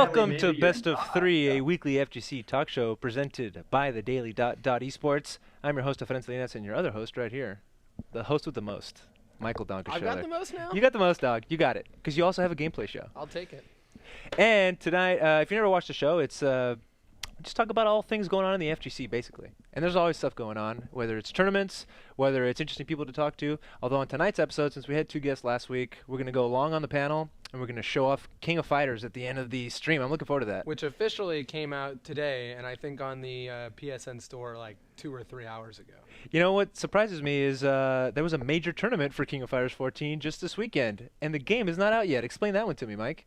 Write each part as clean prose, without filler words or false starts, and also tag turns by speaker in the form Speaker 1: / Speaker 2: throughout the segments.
Speaker 1: Welcome to Best of Three, a weekly FGC talk show presented by the Daily Esports. I'm your host, Defense Linas, and your other host right here, the host with the most, Michael Donker.
Speaker 2: I've got the most now?
Speaker 1: You got the most, dog. You got it. Because you also have a gameplay show.
Speaker 2: I'll take it.
Speaker 1: And tonight, if you never watched the show, it's just talk about all things going on in the FGC, basically. And there's always stuff going on, whether it's tournaments, whether it's interesting people to talk to. Although on tonight's episode, since we had two guests last week, we're going to go long on the panel, and we're going to show off King of Fighters at the end of the stream. I'm looking forward to that.
Speaker 2: Which officially came out today, and I think on the PSN store like 2 or 3 hours ago.
Speaker 1: You know what surprises me is there was a major tournament for King of Fighters 14 just this weekend, and the game is not out yet. Explain that one to me, Mike.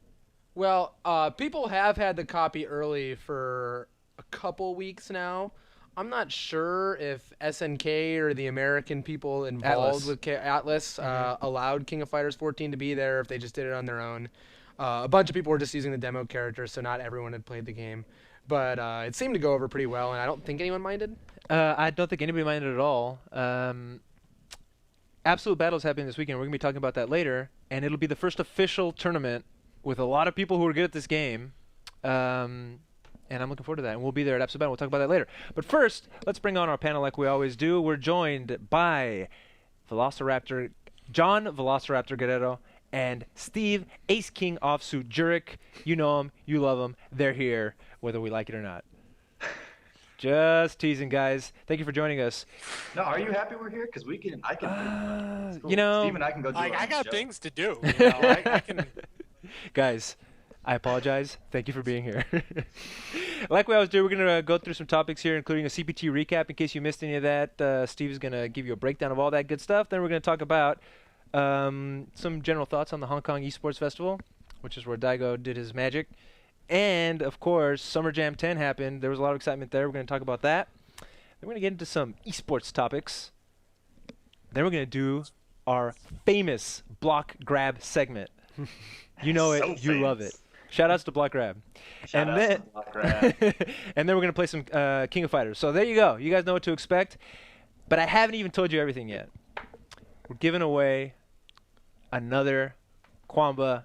Speaker 2: Well, people have had the copy early for a couple weeks now. I'm not sure if SNK or the American people involved with Atlas allowed King of Fighters 14 to be there, if they just did it on their own. A bunch of people were just using the demo characters, so not everyone had played the game. But it seemed to go over pretty well, and I don't think anyone minded.
Speaker 1: I don't think anybody minded at all. Absolute Battle's happening this weekend. We're going to be talking about that later, and it'll be the first official tournament with a lot of people who are good at this game. And I'm looking forward to that. And we'll be there at Absolute Battle. We'll talk about that later. But first, let's bring on our panel like we always do. We're joined by John Velociraptor Guerrero and Steve Ace King Offsuit Jurek. You know them. You love them. They're here, whether we like it or not. Just teasing, guys. Thank you for joining us.
Speaker 3: No, are you happy we're here? Because I can.
Speaker 1: Cool. You know,
Speaker 3: Steve and I can go do
Speaker 4: I got
Speaker 3: show.
Speaker 4: things to do. You know, I can.
Speaker 1: Guys, I apologize. Thank you for being here. Like we always do, we're going to go through some topics here, including a CPT recap in case you missed any of that. Steve is going to give you a breakdown of all that good stuff. Then we're going to talk about some general thoughts on the Hong Kong Esports Festival, which is where Daigo did his magic. And, of course, Summer Jam 10 happened. There was a lot of excitement there. We're going to talk about that. Then we're going to get into some esports topics. Then we're going to do our famous block grab segment. You know it.
Speaker 3: So
Speaker 1: You love it. Shout-outs to block grab. And then we're going to play some King of Fighters. So there you go. You guys know what to expect. But I haven't even told you everything yet. We're giving away another Kwamba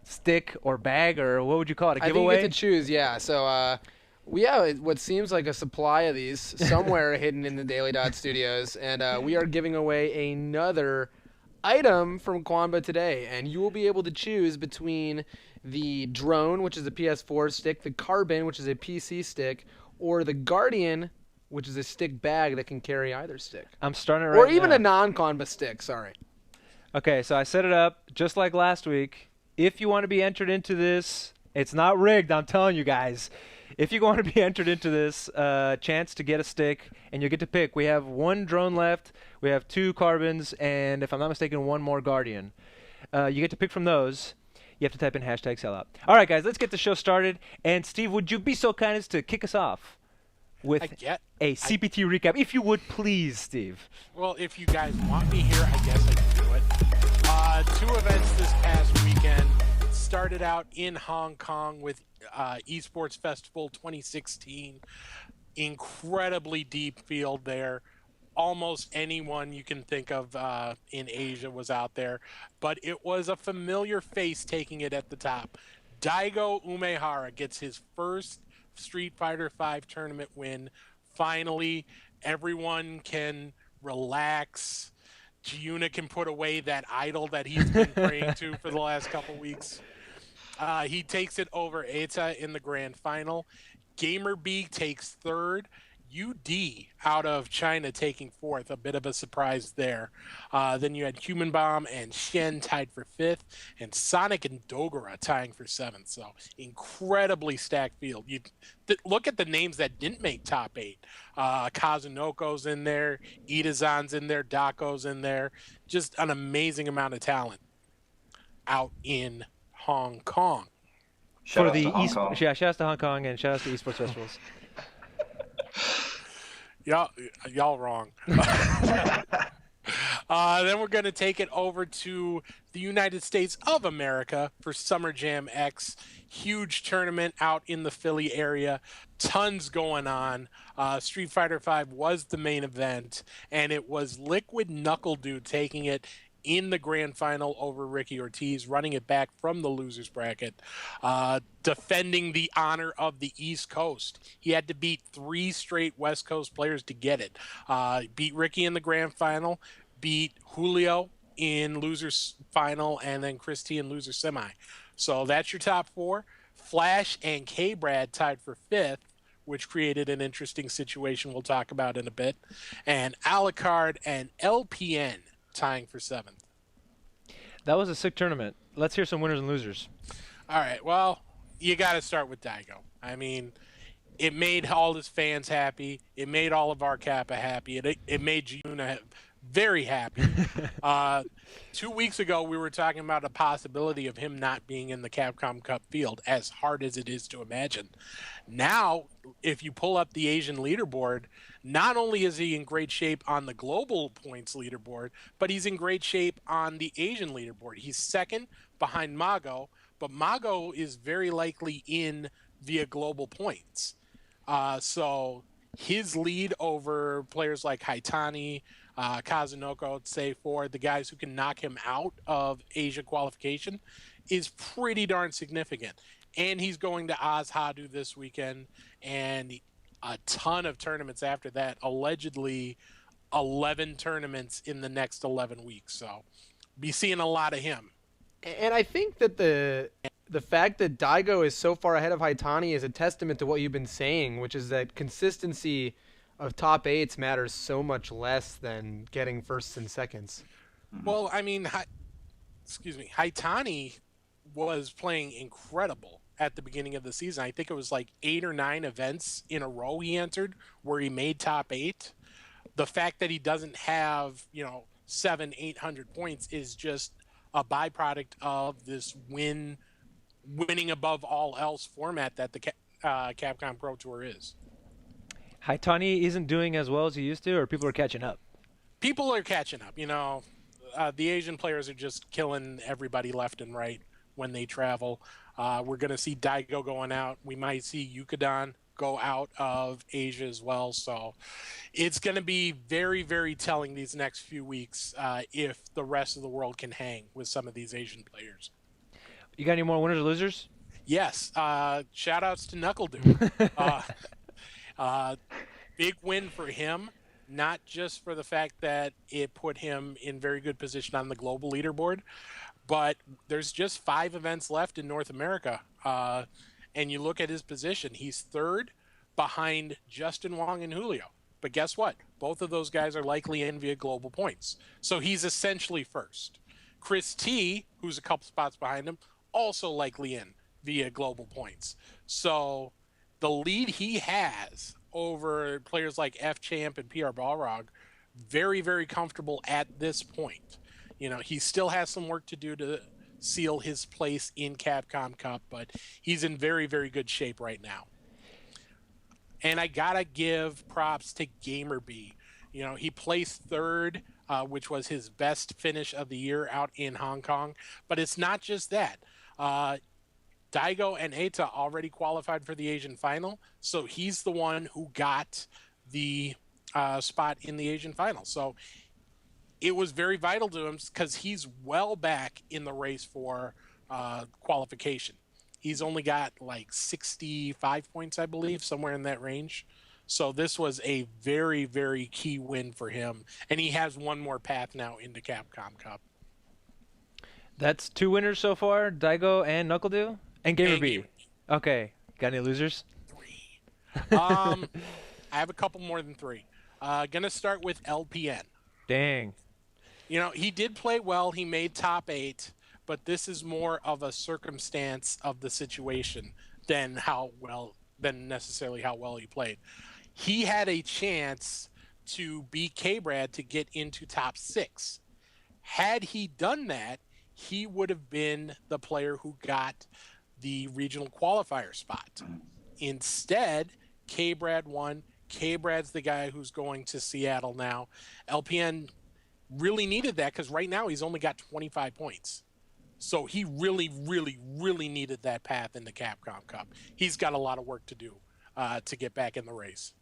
Speaker 1: stick or bag, or what would you call it? A giveaway?
Speaker 2: I think you get to choose, yeah. So we have what seems like a supply of these somewhere hidden in the Daily Dot Studios, and we are giving away another item from Kwamba today, and you will be able to choose between the drone, which is a PS4 stick, the Carbon, which is a PC stick, or the Guardian, which is a stick bag that can carry either stick.
Speaker 1: I'm starting it right
Speaker 2: Or even
Speaker 1: now.
Speaker 2: a non-Kwamba stick, sorry.
Speaker 1: Okay, so I set it up just like last week. If you want to be entered into this, it's not rigged, I'm telling you guys. If you want to be entered into this chance to get a stick, and you get to pick, we have one drone left, we have 2 Carbons, and if I'm not mistaken, 1 more Guardian. You get to pick from those. You have to type in #sellout. All right, guys, let's get the show started. And Steve, would you be so kind as to kick us off with a CPT recap, if you would, please, Steve?
Speaker 4: Well, if you guys want me here, I guess I can do it. 2 events this past weekend. Started out in Hong Kong with Esports Festival 2016. Incredibly deep field there. Almost anyone you can think of in Asia was out there. But it was a familiar face taking it at the top. Daigo Umehara gets his first Street Fighter V tournament win. Finally, everyone can relax. Giuna can put away that idol that he's been praying to for the last couple weeks. He takes it over Eta in the grand final. Gamer B takes 3rd. UD out of China taking 4th, a bit of a surprise there. Then you had Human Bomb and Shen tied for 5th, and Sonic and Dogura tying for 7th. So incredibly stacked field. You look at the names that didn't make top 8. Kazunoko's in there, Itazan's in there, Dako's in there. Just an amazing amount of talent out in Hong Kong.
Speaker 1: Shout out to Hong Kong and shout out to Esports Festivals.
Speaker 4: Y'all wrong. Then we're going to take it over to the United States of America for Summer Jam X. Huge tournament out in the Philly area. Tons going on. Street Fighter V was the main event, and it was Liquid KnuckleDu taking it in the grand final over Ricky Ortiz, running it back from the losers bracket, defending the honor of the East Coast. He had to beat 3 straight West Coast players to get it. Beat Ricky in the grand final, beat Julio in losers final, and then Chris T in losers semi. So that's your top 4. Flash and K-Brad tied for 5th, which created an interesting situation we'll talk about in a bit. And Alucard and LPN tying for 7th.
Speaker 1: That was a sick tournament. Let's hear some winners and losers.
Speaker 4: All right, well, you got to start with Daigo. I mean, it made all his fans happy. It made all of our Kappa happy. It made Giuna very happy. 2 weeks ago, we were talking about a possibility of him not being in the Capcom Cup field, as hard as it is to imagine. Now, if you pull up the Asian leaderboard, not only is he in great shape on the global points leaderboard, but he's in great shape on the Asian leaderboard. He's 2nd behind Mago, but Mago is very likely in via global points. So his lead over players like Haitani, Kazunoko, say for the guys who can knock him out of Asia qualification, is pretty darn significant. And he's going to Azhadu this weekend and a ton of tournaments after that, allegedly 11 tournaments in the next 11 weeks. So be seeing a lot of him.
Speaker 2: And I think that the fact that Daigo is so far ahead of Haitani is a testament to what you've been saying, which is that consistency of top 8s matters so much less than getting firsts and seconds.
Speaker 4: Well, I mean, Haitani was playing incredible at the beginning of the season. I think it was like 8 or 9 events in a row he entered where he made top 8. The fact that he doesn't have, 700-800 points is just a byproduct of this winning above all else format that the Capcom Pro Tour is.
Speaker 1: Haitani isn't doing as well as he used to, or people are catching up?
Speaker 4: People are catching up. The Asian players are just killing everybody left and right when they travel. We're going to see Daigo going out. We might see Yukadan go out of Asia as well. So it's going to be very, very telling these next few weeks if the rest of the world can hang with some of these Asian players.
Speaker 1: You got any more winners or losers?
Speaker 4: Yes. Shout outs to KnuckleDu. Big win for him, not just for the fact that it put him in very good position on the global leaderboard, but there's just 5 events left in North America. And you look at his position, he's 3rd behind Justin Wong and Julio. But guess what? Both of those guys are likely in via global points. So he's essentially 1st. Chris T, who's a couple spots behind him, also likely in via global points. So the lead he has over players like F-Champ and PR Balrog, very, very comfortable at this point. He still has some work to do to seal his place in Capcom Cup, but he's in very, very good shape right now. And I gotta give props to GamerB. He placed 3rd, which was his best finish of the year out in Hong Kong. But it's not just that. Daigo and Eita already qualified for the Asian final, so he's the one who got the spot in the Asian final. So it was very vital to him because he's well back in the race for qualification. He's only got like 65 points, I believe, somewhere in that range. So this was a very, very key win for him, and he has one more path now into Capcom Cup.
Speaker 1: That's 2 winners so far, Daigo and KnuckleDu? And GamerB. Okay. Got any losers?
Speaker 4: 3. I have a couple more than 3. Gonna start with LPN.
Speaker 1: Dang.
Speaker 4: He did play well. He made top 8, but this is more of a circumstance of the situation than necessarily how well he played. He had a chance to beat K-Brad to get into top 6. Had he done that, he would have been the player who got the regional qualifier spot. Instead, K-Brad won. K-Brad's the guy who's going to Seattle now. LPN really needed that because right now he's only got 25 points. So he really, really, really needed that path in the Capcom Cup. He's got a lot of work to do to get back in the race.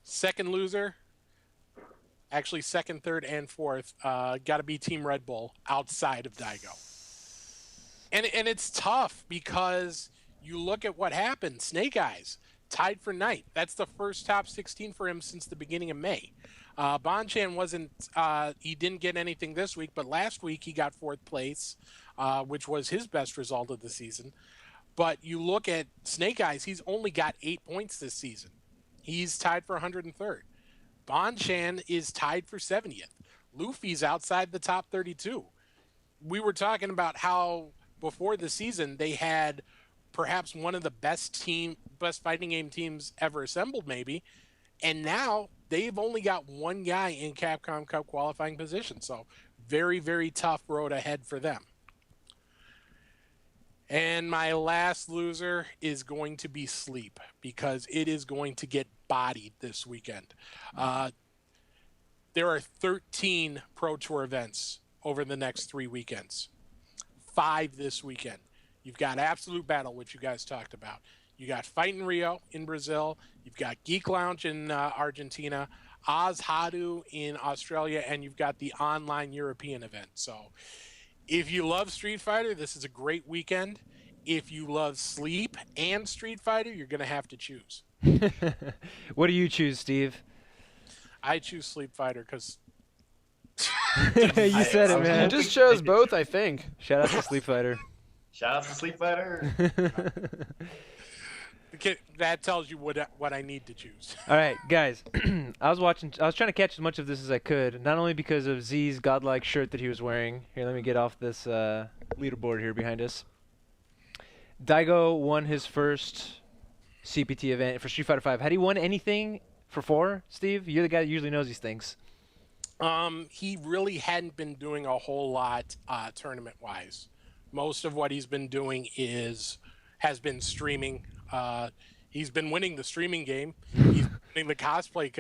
Speaker 4: Second loser, actually second, third, and fourth, got to be Team Red Bull outside of Daigo. And it's tough because you look at what happened. Snake Eyes tied for ninth. That's the first top 16 for him since the beginning of May. Bonchan wasn't, he didn't get anything this week, but last week he got fourth place, which was his best result of the season. But you look at Snake Eyes, he's only got 8 points this season. He's tied for 103rd. Bonchan is tied for 70th. Luffy's outside the top 32. We were talking about how before the season they had perhaps one of the best fighting game teams ever assembled, maybe. And now they've only got one guy in Capcom Cup qualifying position. So very, very tough road ahead for them. And my last loser is going to be Sleep, because it is going to get bodied this weekend. There are 13 Pro Tour events over the next 3 weekends. 5 this weekend. You've got Absolute Battle, which you guys talked about. You got Fight in Rio in Brazil. You've got Geek Lounge in Argentina. Oz Hadu in Australia. And you've got the online European event. So if you love Street Fighter, this is a great weekend. If you love Sleep and Street Fighter, you're going to have to choose.
Speaker 1: What do you choose, Steve?
Speaker 4: I choose Sleep Fighter because...
Speaker 1: You said it, man.
Speaker 2: You just chose both, I think.
Speaker 1: Shout out to Sleep Fighter.
Speaker 3: Shout out to Sleep Fighter.
Speaker 4: That tells you what I need to choose.
Speaker 1: All right, guys. I was trying to catch as much of this as I could, not only because of Z's godlike shirt that he was wearing. Here, let me get off this leaderboard here behind us. Daigo won his first CPT event for Street Fighter V. Had he won anything for 4, Steve? You're the guy that usually knows these things.
Speaker 4: He really hadn't been doing a whole lot tournament-wise. Most of what he's been doing has been streaming. He's been winning the streaming game. He's winning the cosplay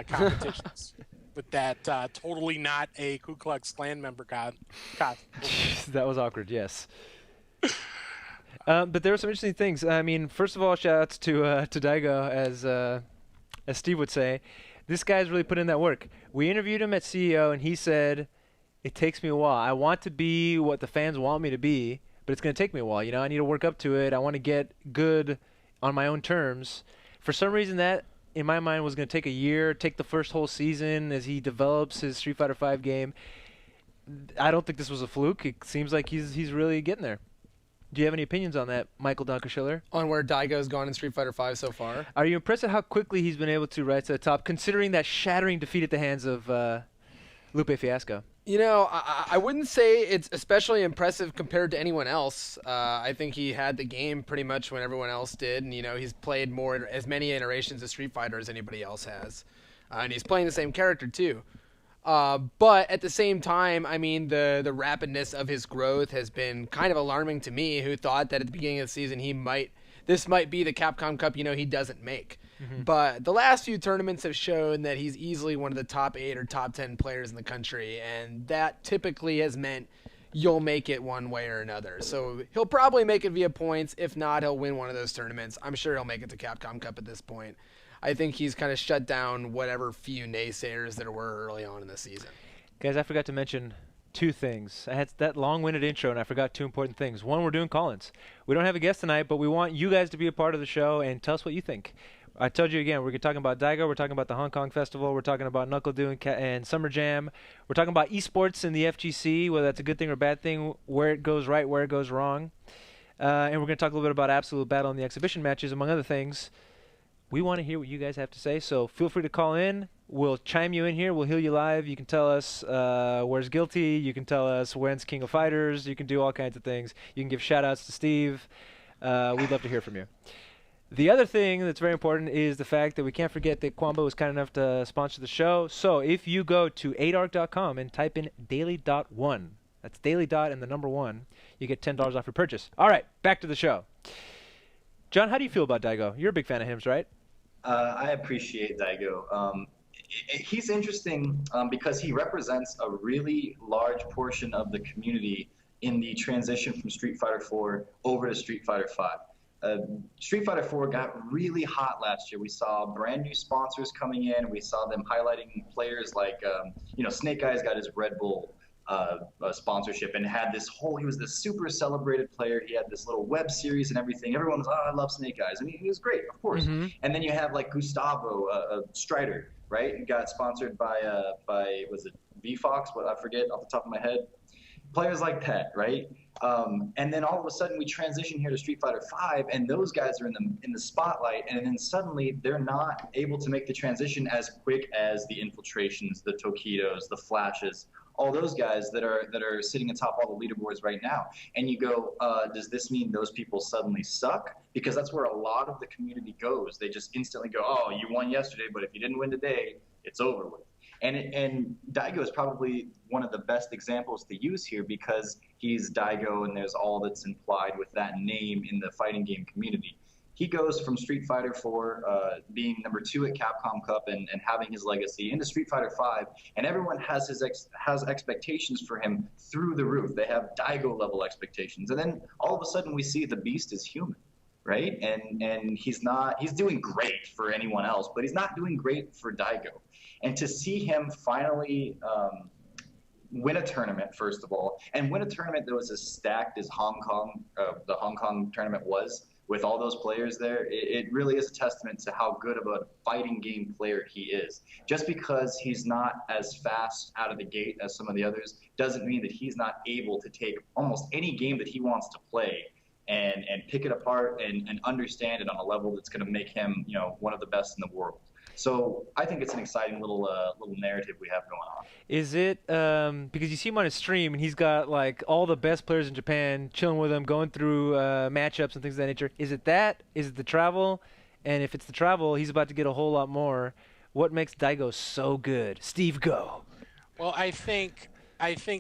Speaker 4: competitions with that totally not a Ku Klux Klan member cosplay.
Speaker 1: That was awkward, yes. But there were some interesting things. I mean, first of all, shout-outs to Daigo, as Steve would say. This guy's really put in that work. We interviewed him at CEO, and he said, it takes me a while. I want to be what the fans want me to be, but it's going to take me a while. You know, I need to work up to it. I want to get good on my own terms. For some reason, that, in my mind, was going to take a year, take the first whole season as he develops his Street Fighter V game. I don't think this was a fluke. It seems like he's really getting there. Do you have any opinions on that, Michael Donkerschiller?
Speaker 2: On where Daigo's gone in Street Fighter V so far?
Speaker 1: Are you impressed at how quickly he's been able to rise to the top, considering that shattering defeat at the hands of Lupe Fiasco?
Speaker 2: You know, I wouldn't say it's especially impressive compared to anyone else. I think he had the game pretty much when everyone else did, and, you know, he's played as many iterations of Street Fighter as anybody else has. And he's playing the same character, too. But at the same time, I mean, the rapidness of his growth has been kind of alarming to me, who thought that at the beginning of the season this might be the Capcom Cup, you know, he doesn't make. Mm-hmm. But the last few tournaments have shown that he's easily one of the top 8 or top 10 players in the country, and that typically has meant you'll make it one way or another. So he'll probably make it via points. If not, he'll win one of those tournaments. I'm sure he'll make it to Capcom Cup at this point. I think he's kind of shut down whatever few naysayers there were early on in the season.
Speaker 1: Guys, I forgot to mention 2 things. I had that long-winded intro, and I forgot 2 important things. One, we're doing call-ins. We don't have a guest tonight, but we want you guys to be a part of the show and tell us what you think. I told you again, we're talking about Daigo, we're talking about the Hong Kong Festival, we're talking about KnuckleDu and Summer Jam, we're talking about esports in the FGC, whether that's a good thing or a bad thing, where it goes right, where it goes wrong. And we're going to talk a little bit about Absolute Battle and the exhibition matches, among other things. We want to hear what you guys have to say, so feel free to call in. We'll chime you in here. We'll heal you live. You can tell us where's Guilty. You can tell us when's King of Fighters. You can do all kinds of things. You can give shout-outs to Steve. We'd love to hear from you. The other thing that's very important is the fact that we can't forget that Kwamba was kind enough to sponsor the show. So if you go to 8arc.com and type in daily.1, that's daily dot and the number 1, you get $10 off your purchase. All right, back to the show. John, how do you feel about Daigo? You're a big fan of him, right?
Speaker 3: I appreciate Daigo. He's interesting because he represents a really large portion of the community in the transition from Street Fighter IV over to Street Fighter V. Street Fighter 4 got really hot last year. We saw brand new sponsors coming in. We saw them highlighting players like, Snake Eyes got his Red Bull sponsorship and had he was this super celebrated player. He had this little web series and everything. Everyone was, I love Snake Eyes. I mean, he was great, of course.
Speaker 1: Mm-hmm.
Speaker 3: And then you have like Gustavo Strider, right? He got sponsored by was it VFox? What I forget off the top of my head. Players like that, right? And then all of a sudden we transition here to Street Fighter V, and those guys are in the spotlight, and then suddenly they're not able to make the transition as quick as the Infiltrations, the Tokidos, the Flashes, all those guys that are sitting atop all the leaderboards right now. And you go, does this mean those people suddenly suck? Because that's where a lot of the community goes. They just instantly go, oh, you won yesterday, but if you didn't win today, it's over with. And Daigo is probably one of the best examples to use here because he's Daigo and there's all that's implied with that name in the fighting game community. He goes from Street Fighter 4 being number 2 at Capcom Cup and having his legacy into Street Fighter 5, and everyone has has expectations for him through the roof. They have Daigo level expectations, and then all of a sudden we see the beast is human. Right? And he's doing great for anyone else, but he's not doing great for Daigo. And to see him finally win a tournament, first of all, and win a tournament that was as stacked as the Hong Kong tournament was, with all those players there, it really is a testament to how good of a fighting game player he is. Just because he's not as fast out of the gate as some of the others doesn't mean that he's not able to take almost any game that he wants to play and pick it apart and understand it on a level that's going to make him, one of the best in the world. So I think it's an exciting little narrative we have going on.
Speaker 1: Is it because you see him on his stream and he's got like all the best players in Japan chilling with him, going through matchups and things of that nature? Is it that? Is it the travel? And if it's the travel, he's about to get a whole lot more. What makes Daigo so good? Steve, go.
Speaker 4: Well, I think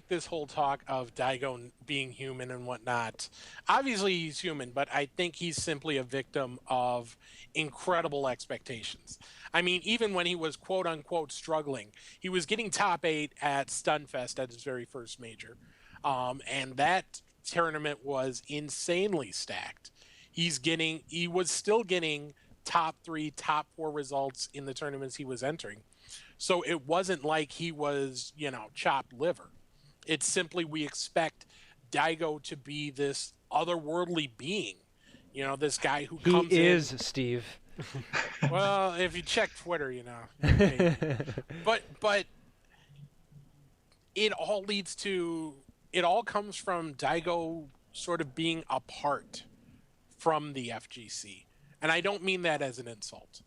Speaker 4: this whole talk of Daigo being human and whatnot, obviously he's human, but I think he's simply a victim of incredible expectations. I mean, even when he was quote-unquote struggling, he was getting top 8 at Stunfest at his very first major. And that tournament was insanely stacked. He was still getting top 3, top 4 results in the tournaments he was entering. So it wasn't like he was, chopped liver. It's simply we expect Daigo to be this otherworldly being. This guy who comes in.
Speaker 1: He is, Steve.
Speaker 4: Well, if you check Twitter, But it all comes from Daigo sort of being apart from the FGC. And I don't mean that as an insult.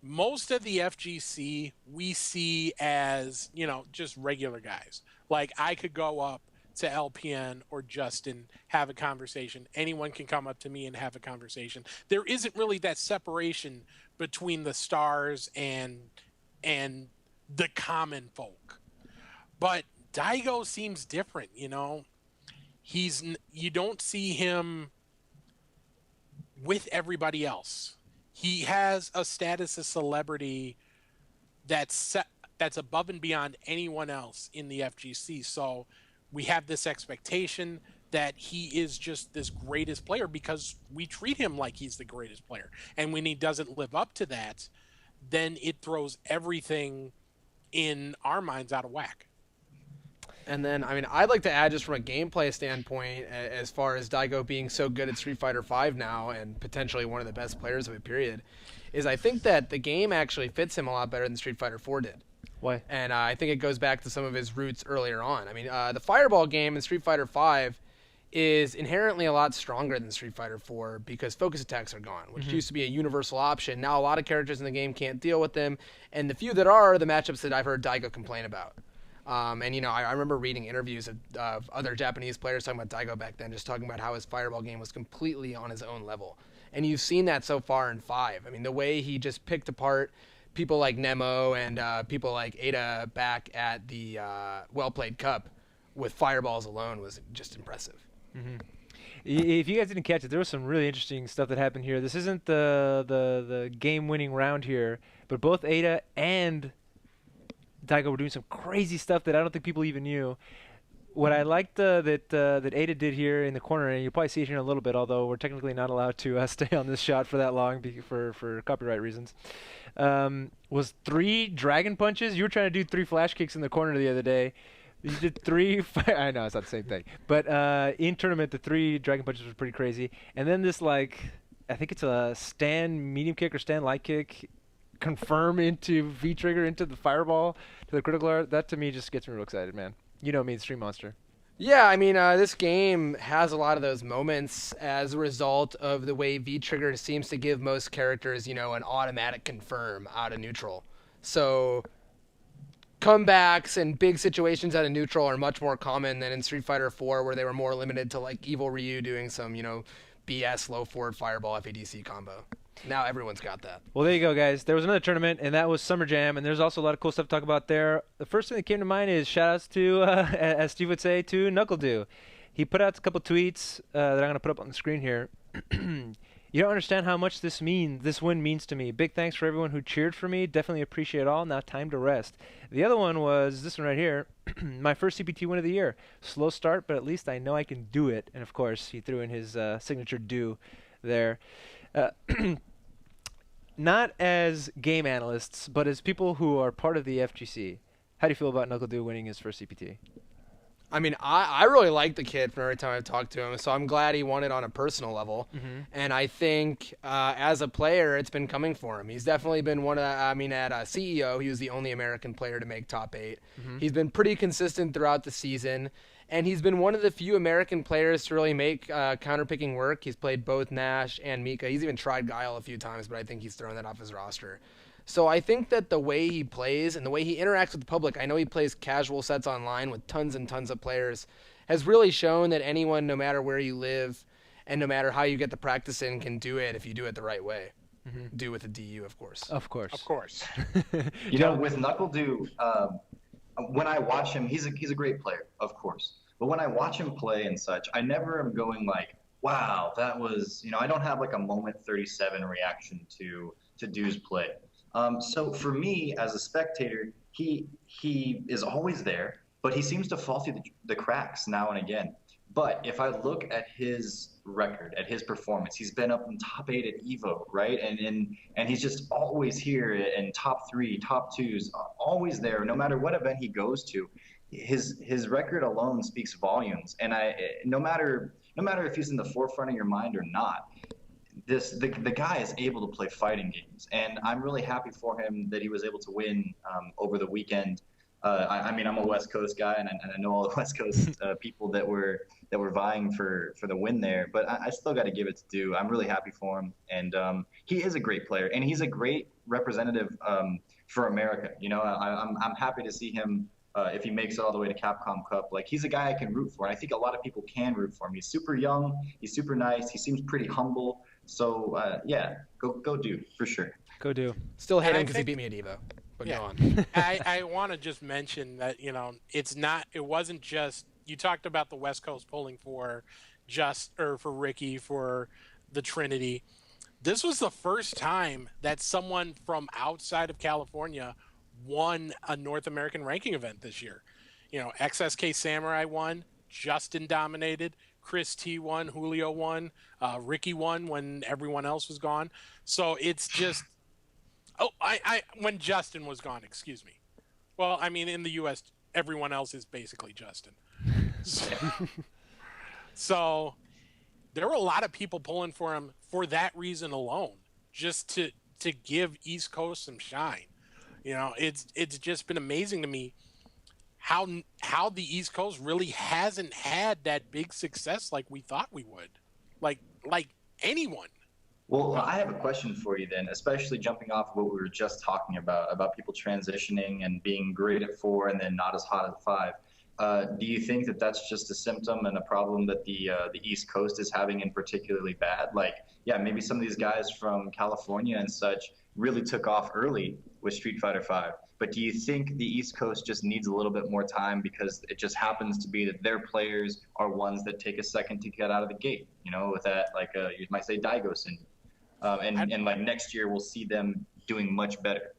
Speaker 4: Most of the FGC we see as, just regular guys. Like I could go up to LPN or Justin, have a conversation. Anyone can come up to me and have a conversation. There isn't really that separation between the stars and the common folk. But Daigo seems different, you don't see him with everybody else. He has a status of celebrity that's above and beyond anyone else in the FGC. So we have this expectation that he is just this greatest player because we treat him like he's the greatest player. And when he doesn't live up to that, then it throws everything in our minds out of whack.
Speaker 2: And then, I'd like to add just from a gameplay standpoint, as far as Daigo being so good at Street Fighter V now and potentially one of the best players of it, period, is I think that the game actually fits him a lot better than Street Fighter IV did.
Speaker 1: Why?
Speaker 2: And I think it goes back to some of his roots earlier on. The Fireball game in Street Fighter V is inherently a lot stronger than Street Fighter IV because focus attacks are gone, which used to be a universal option. Now a lot of characters in the game can't deal with them, and the few that are the matchups that I've heard Daigo complain about. I remember reading interviews of other Japanese players talking about Daigo back then, just talking about how his Fireball game was completely on his own level. And you've seen that so far in 5. The way he just picked apart people like Nemo and people like Ada back at the Well-Played Cup with Fireballs alone was just impressive.
Speaker 1: Mm-hmm. If you guys didn't catch it, there was some really interesting stuff that happened here. This isn't the game-winning round here, but both Ada and Daigo were doing some crazy stuff that I don't think people even knew. what I liked that Ada did here in the corner, and you'll probably see it here in a little bit, although we're technically not allowed to stay on this shot for that long for copyright reasons, was 3 dragon punches. You were trying to do 3 flash kicks in the corner the other day. You did 3. I know it's not the same thing, but in tournament the 3 dragon punches was pretty crazy. And then this I think it's a stand medium kick or stand light kick, confirm into V trigger into the fireball to the critical art. That to me just gets me real excited, man. You know me, the Stream Monster.
Speaker 2: Yeah, I mean, this game has a lot of those moments as a result of the way V-Trigger seems to give most characters, an automatic confirm out of neutral. So comebacks and big situations out of neutral are much more common than in Street Fighter IV, where they were more limited to, like, Evil Ryu doing some, BS low forward fireball FADC combo. Now everyone's got that.
Speaker 1: Well, there you go, guys. There was another tournament, and that was Summer Jam, and there's also a lot of cool stuff to talk about there. The first thing that came to mind is shout-outs to, as Steve would say, to KnuckleDu. He put out a couple tweets that I'm going to put up on the screen here. You don't understand how much this win means to me. Big thanks for everyone who cheered for me. Definitely appreciate it all. Now time to rest. The other one was this one right here. My first CPT win of the year. Slow start, but at least I know I can do it. And, of course, he threw in his signature do there. Not as game analysts, but as people who are part of the FGC. How do you feel about KnuckleDu winning his first CPT?
Speaker 2: I mean, I really like the kid from every time I've talked to him, so I'm glad he won it on a personal level.
Speaker 1: Mm-hmm.
Speaker 2: And I think as a player, it's been coming for him. He's definitely been one of the, at CEO, he was the only American player to make top 8.
Speaker 1: Mm-hmm.
Speaker 2: He's been pretty consistent throughout the season, and he's been one of the few American players to really make counterpicking work. He's played both Nash and Mika. He's even tried Guile a few times, but I think he's thrown that off his roster. So I think that the way he plays and the way he interacts with the public, I know he plays casual sets online with tons and tons of players, has really shown that anyone, no matter where you live and no matter how you get the practice in, can do it if you do it the right way.
Speaker 1: Mm-hmm.
Speaker 2: Do with a DU, of course.
Speaker 1: Of course.
Speaker 4: Of course.
Speaker 3: You know, with KnuckleDu, when I watch him, he's a great player, of course. But when I watch him play and such, I never am going like, wow, that was, I don't have like a moment 37 reaction to Du's play. So for me, as a spectator, he is always there, but he seems to fall through the cracks now and again. But if I look at his record, at his performance, he's been up in top 8 at Evo, right? And he's just always here in top 3, top 2s, always there, no matter what event he goes to. His record alone speaks volumes. And no matter if he's in the forefront of your mind or not, the guy is able to play fighting games, and I'm really happy for him that he was able to win over the weekend. I mean, I'm a West Coast guy, and I know all the West Coast people that were vying for the win there. But I still got to give it to Du. I'm really happy for him, and he is a great player, and he's a great representative for America. I'm happy to see him. If he makes it all the way to Capcom Cup, like he's a guy I can root for, and I think a lot of people can root for him. He's super young, he's super nice, he seems pretty humble. So yeah, go Du for sure.
Speaker 1: Go Do.
Speaker 2: Still hate him because he beat me at Evo. But
Speaker 4: Yeah.
Speaker 2: go on.
Speaker 4: I want to just mention that it wasn't just you talked about the West Coast pulling for Ricky for the Trinity. This was the first time that someone from outside of California won a North American ranking event this year. XSK Samurai won, Justin dominated, Chris T won, Julio won, Ricky won when everyone else was gone. So it's just when Justin was gone, excuse me. Well, I mean, in the U.S., everyone else is basically Justin. So there were a lot of people pulling for him for that reason alone, just to give East Coast some shine. It's just been amazing to me how the East Coast really hasn't had that big success like we thought we would, like anyone.
Speaker 3: Well, I have a question for you then, especially jumping off of what we were just talking about people transitioning and being great at 4 and then not as hot at 5. Do you think that that's just a symptom and a problem that the East Coast is having in particularly bad? Like, yeah, maybe some of these guys from California and such really took off early with Street Fighter V. But do you think the East Coast just needs a little bit more time because it just happens to be that their players are ones that take a second to get out of the gate? With that, like you might say Daigo syndrome. And like next year we'll see them doing much better.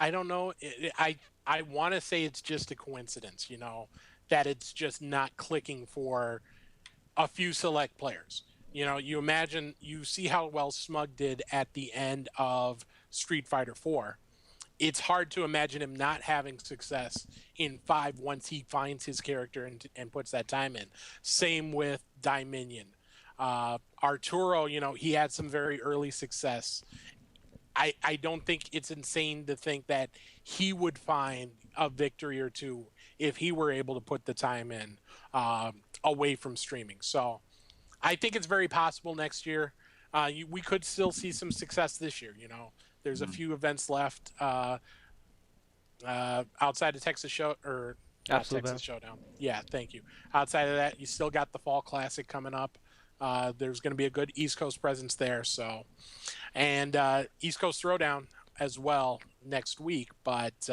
Speaker 4: I don't know. I want to say it's just a coincidence, that it's just not clicking for a few select players. You know, you see how well Smug did at the end of Street Fighter 4. It's hard to imagine him not having success in 5 once he finds his character and puts that time in. Same with Dominion. Arturo, you know, he had some very early success. I don't think it's insane to think that he would find a victory or two if he were able to put the time in away from streaming. So I think it's very possible next year. We could still see some success this year. You know, there's a few events left outside of Texas Showdown. Yeah, thank you. Outside of that, you still got the Fall Classic coming up. There's going to be a good East Coast presence there. So, and East Coast Throwdown as well next week. But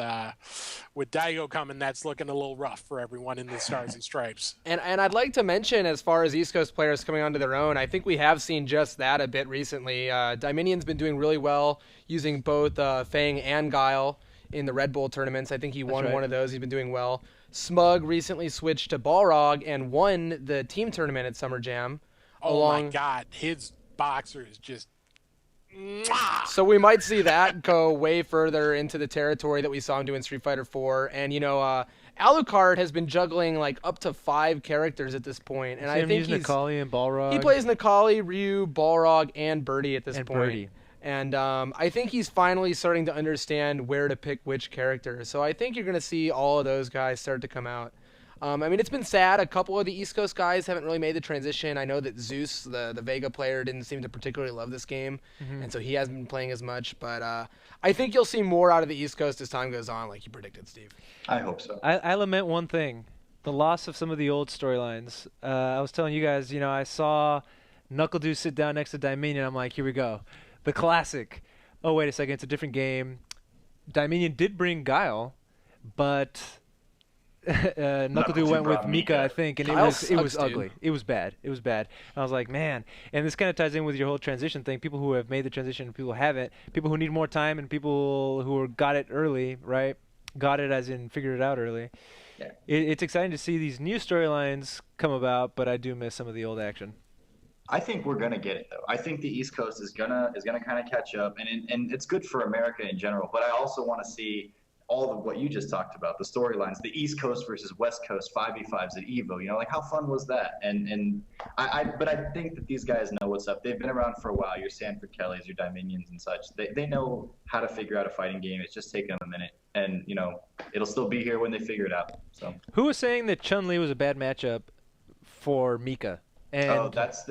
Speaker 4: with Daigo coming, that's looking a little rough for everyone in the Stars and Stripes.
Speaker 2: And I'd like to mention, as far as East Coast players coming onto their own, I think we have seen just that a bit recently. Dominion's been doing really well using both Fang and Guile in the Red Bull tournaments. I think he won one of those. He's been doing well. Smug recently switched to Balrog and won the team tournament at Summer Jam.
Speaker 4: My God, his boxer is just...
Speaker 2: So we might see that go way further into the territory that we saw him do in Street Fighter 4. And, you know, Alucard has been juggling like up to 5 characters at this point. And I think he's
Speaker 1: Necalli and Balrog.
Speaker 2: He plays Necalli, Ryu, Balrog, and Birdie at this point.
Speaker 1: Birdie.
Speaker 2: And I think he's finally starting to understand where to pick which character. So I think you're going to see all of those guys start to come out. I mean, it's been sad. A couple of the East Coast guys haven't really made the transition. I know that Zeus, the Vega player, didn't seem to particularly love this game, and so he hasn't been playing as much. But I think you'll see more out of the East Coast as time goes on, like you predicted, Steve.
Speaker 3: I hope so.
Speaker 1: I lament one thing, the loss of some of the old storylines. I was telling you guys, you know, I saw KnuckleDu sit down next to Dominion. I'm like, here we go. The classic. Oh, wait a second. It's a different game. Dominion did bring Guile, but... KnuckleDu went with Mika, I think, and it was ugly.
Speaker 2: Dude.
Speaker 1: It was bad. And I was like, man. And this kind of ties in with your whole transition thing. People who have made the transition and people who haven't. People who need more time and people who got it early, right? Got it as in figured it out early.
Speaker 3: Yeah.
Speaker 1: It's exciting to see these new storylines come about, but I do miss some of the old action.
Speaker 3: I think we're gonna get it though. I think the East Coast is gonna kind of catch up, and it's good for America in general. But I also want to see all of what you just talked about, the storylines, the East Coast versus West Coast 5v5s at EVO, you know, like how fun was that? But I think that these guys know what's up. They've been around for a while. Your Sanford Kellys, your Dominions and such. They know how to figure out a fighting game. It's just taking them a minute. And, you know, it'll still be here when they figure it out. So.
Speaker 1: Who was saying that Chun-Li was a bad matchup for Mika? And
Speaker 3: that's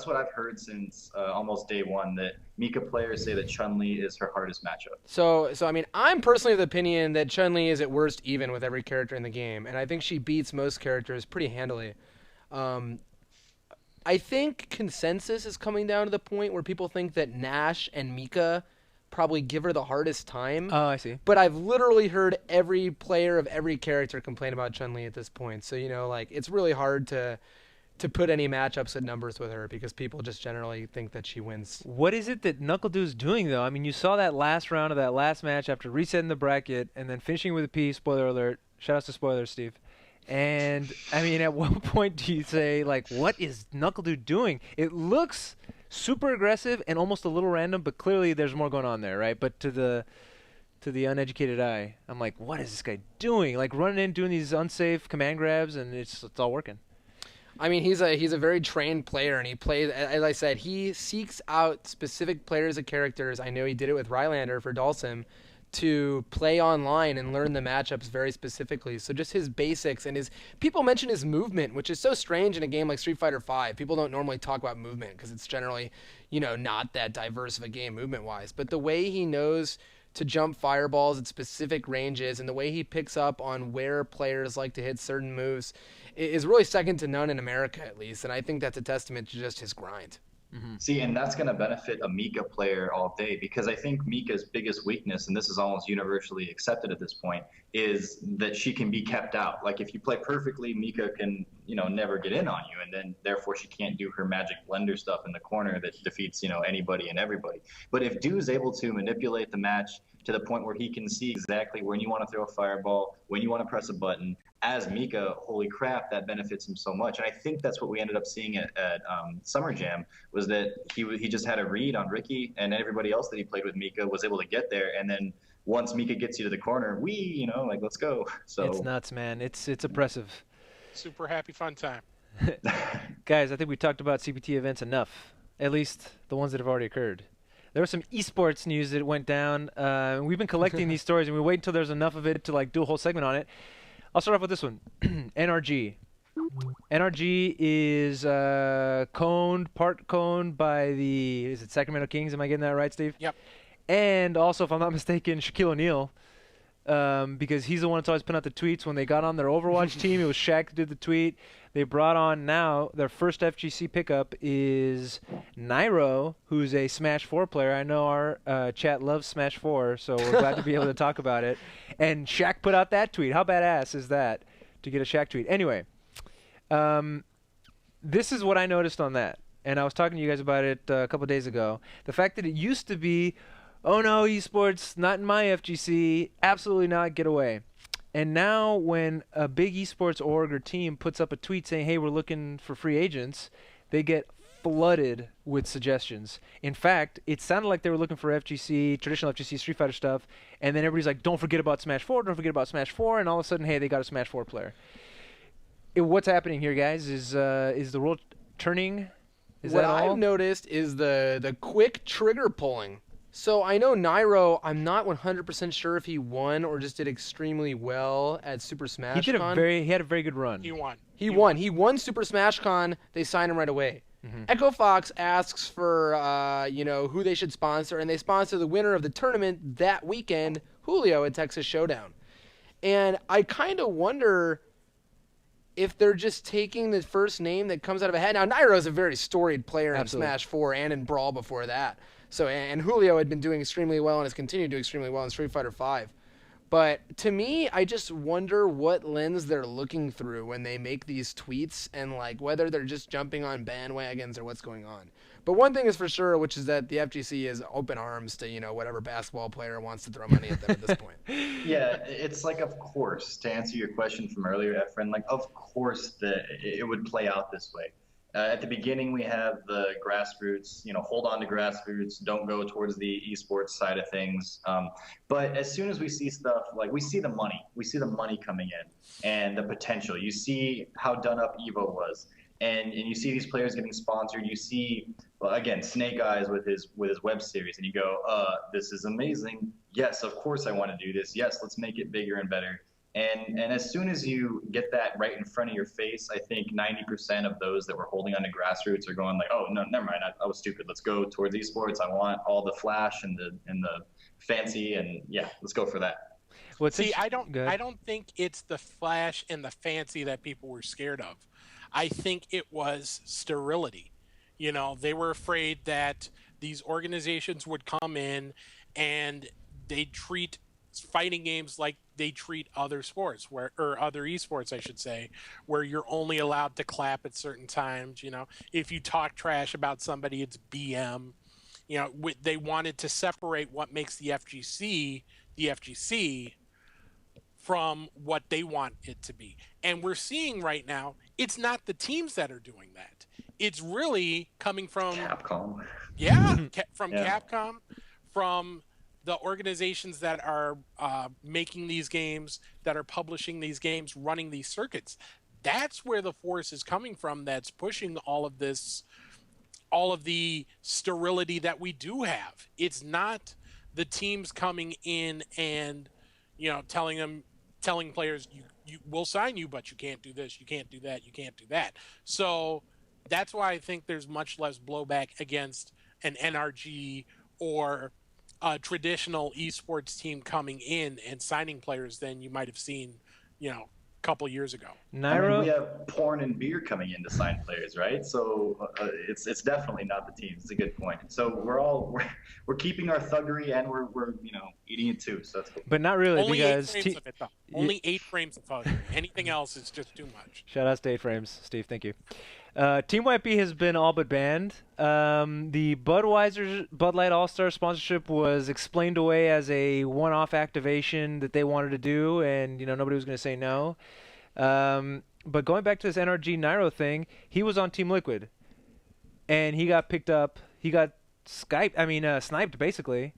Speaker 3: what I've heard since almost day one, that Mika players say that Chun-Li is her hardest matchup.
Speaker 2: So I mean, I'm personally of the opinion that Chun-Li is at worst even with every character in the game, and I think she beats most characters pretty handily. I think consensus is coming down to the point where people think that Nash and Mika probably give her the hardest time.
Speaker 1: Oh, I see.
Speaker 2: But I've literally heard every player of every character complain about Chun-Li at this point. So, you know, like, it's really hard to put any matchups at numbers with her because people just generally think that she wins.
Speaker 1: What is it that KnuckleDu is doing, though? I mean, you saw that last round of that last match after resetting the bracket and then finishing with a P. Spoiler alert. Shout-outs to spoilers, Steve. And, I mean, at what point do you say, like, what is KnuckleDu doing? It looks super aggressive and almost a little random, but clearly there's more going on there, right? But to the uneducated eye, I'm like, what is this guy doing? Like, running in, doing these unsafe command grabs, and it's all working.
Speaker 2: I mean, he's a very trained player, and he plays, as I said, he seeks out specific players and characters. I know he did it with Rylander for Dalsim, to play online and learn the matchups very specifically. So just his basics and people mention his movement, which is so strange in a game like Street Fighter V. People don't normally talk about movement because it's generally, you know, not that diverse of a game movement-wise. But the way he knows to jump fireballs at specific ranges and the way he picks up on where players like to hit certain moves is really second to none in America, at least. And I think that's a testament to just his grind.
Speaker 3: Mm-hmm. See, and that's going to benefit a Mika player all day, because I think Mika's biggest weakness, and this is almost universally accepted at this point, is that she can be kept out. Like, if you play perfectly, Mika can never get in on you, and then therefore she can't do her magic blender stuff in the corner that defeats anybody and everybody. But if Du's able to manipulate the match to the point where he can see exactly when you want to throw a fireball, when you want to press a button, as Mika, holy crap, that benefits him so much. And I think that's what we ended up seeing at Summer Jam, was that he just had a read on Ricky, and everybody else that he played with Mika was able to get there. And then once Mika gets you to the corner, let's go. So
Speaker 1: it's nuts, man. It's oppressive.
Speaker 4: Super happy fun time.
Speaker 1: Guys, I think we talked about CPT events enough, at least the ones that have already occurred. There was some esports news that went down. We've been collecting these stories, and we wait until there's enough of it to do a whole segment on it. I'll start off with this one. NRG. NRG is part coned by is it Sacramento Kings? Am I getting that right, Steve?
Speaker 4: Yep.
Speaker 1: And also, if I'm not mistaken, Shaquille O'Neal, because he's the one that's always putting out the tweets. When they got on their Overwatch team, it was Shaq that did the tweet. They brought on now, their first FGC pickup is Nairo, who's a Smash 4 player. I know our chat loves Smash 4, so we're glad to be able to talk about it. And Shaq put out that tweet. How badass is that to get a Shaq tweet? Anyway, this is what I noticed on that. And I was talking to you guys about it a couple days ago. The fact that it used to be, oh no, esports, not in my FGC, absolutely not, get away. And now when a big esports org or team puts up a tweet saying, hey, we're looking for free agents, they get flooded with suggestions. In fact, it sounded like they were looking for FGC, traditional FGC Street Fighter stuff, and then everybody's like, don't forget about Smash 4, don't forget about Smash 4, and all of a sudden, hey, they got a Smash 4 player. What's happening here, guys, is the world turning?
Speaker 2: What I've noticed is the quick trigger pulling. So I know Nairo, I'm not 100% sure if he won or just did extremely well at Super Smash Con.
Speaker 1: He had a very good run.
Speaker 4: He won.
Speaker 2: He won Super Smash Con. They signed him right away. Echo Fox asks for who they should sponsor, and they sponsor the winner of the tournament that weekend, Julio at Texas Showdown. And I kind of wonder if they're just taking the first name that comes out of a hat. Now, Nairo is a very storied player in Smash 4 and in Brawl before that. So, and Julio had been doing extremely well and has continued to do extremely well in Street Fighter V. But to me, I just wonder what lens they're looking through when they make these tweets and whether they're just jumping on bandwagons or what's going on. But one thing is for sure, which is that the FGC is open arms to, whatever basketball player wants to throw money at them at this point.
Speaker 3: Yeah, it's of course, to answer your question from earlier, Efren, of course that it would play out this way. At the beginning, we have the grassroots, hold on to grassroots, don't go towards the esports side of things. But as soon as we see stuff, we see the money coming in and the potential. You see how done up Evo was. And you see these players getting sponsored. You see, again, Snake Eyes with his web series, and you go, this is amazing. Yes, of course I want to do this. Yes, let's make it bigger and better. And as soon as you get that right in front of your face, I think 90% of those that were holding on to grassroots are going oh, no, never mind. I was stupid. Let's go towards esports. I want all the flash and the fancy, and yeah, let's go for that.
Speaker 4: I don't think it's the flash and the fancy that people were scared of. I think it was sterility. They were afraid that these organizations would come in and they'd treat fighting games like they treat other sports, or other esports, I should say, where you're only allowed to clap at certain times. If you talk trash about somebody, it's BM. They wanted to separate what makes the FGC from what they want it to be. And we're seeing right now, it's not the teams that are doing that. It's really coming from
Speaker 3: Capcom.
Speaker 4: Yeah, from Capcom, from the organizations that are making these games, that are publishing these games, running these circuits. That's where the force is coming from that's pushing all of this, all of the sterility that we do have. It's not the teams coming in and, telling players, you will sign you, but you can't do this, you can't do that, you can't do that. So that's why I think there's much less blowback against an NRG or a traditional esports team coming in and signing players than you might have seen, a couple years ago.
Speaker 1: Nairo,
Speaker 3: we have porn and beer coming in to sign players, right? So it's definitely not the teams. It's a good point. So we're keeping our thuggery and we're eating it too. So that's cool.
Speaker 1: But not really,
Speaker 4: Only
Speaker 1: because
Speaker 4: Only 8 frames of photography. Anything else is just too much.
Speaker 1: Shout out to 8 frames, Steve. Thank you. Team YP has been all but banned. The Budweiser Bud Light All-Star sponsorship was explained away as a one-off activation that they wanted to do, and nobody was going to say no. But going back to this NRG Nairo thing, he was on Team Liquid, and he got picked up. He got sniped basically.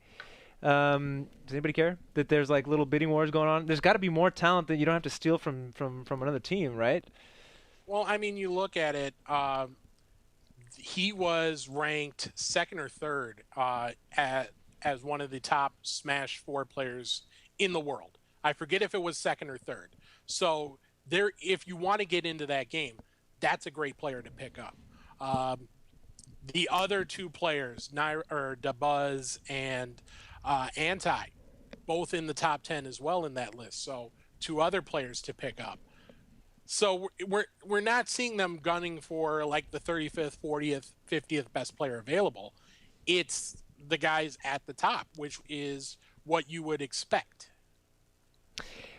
Speaker 1: Does anybody care that there's like little bidding wars going on? There's got to be more talent that you don't have to steal from another team, right?
Speaker 4: Well, I mean, you look at it. He was ranked 2nd or 3rd as one of the top Smash 4 players in the world. I forget if it was 2nd or 3rd. So if you want to get into that game, that's a great player to pick up. The other 2 players, Dabuz and Anti, both in the top 10 as well in that list. So 2 other players to pick up. So we're not seeing them gunning for like the 35th, 40th, 50th best player available. It's the guys at the top, which is what you would expect.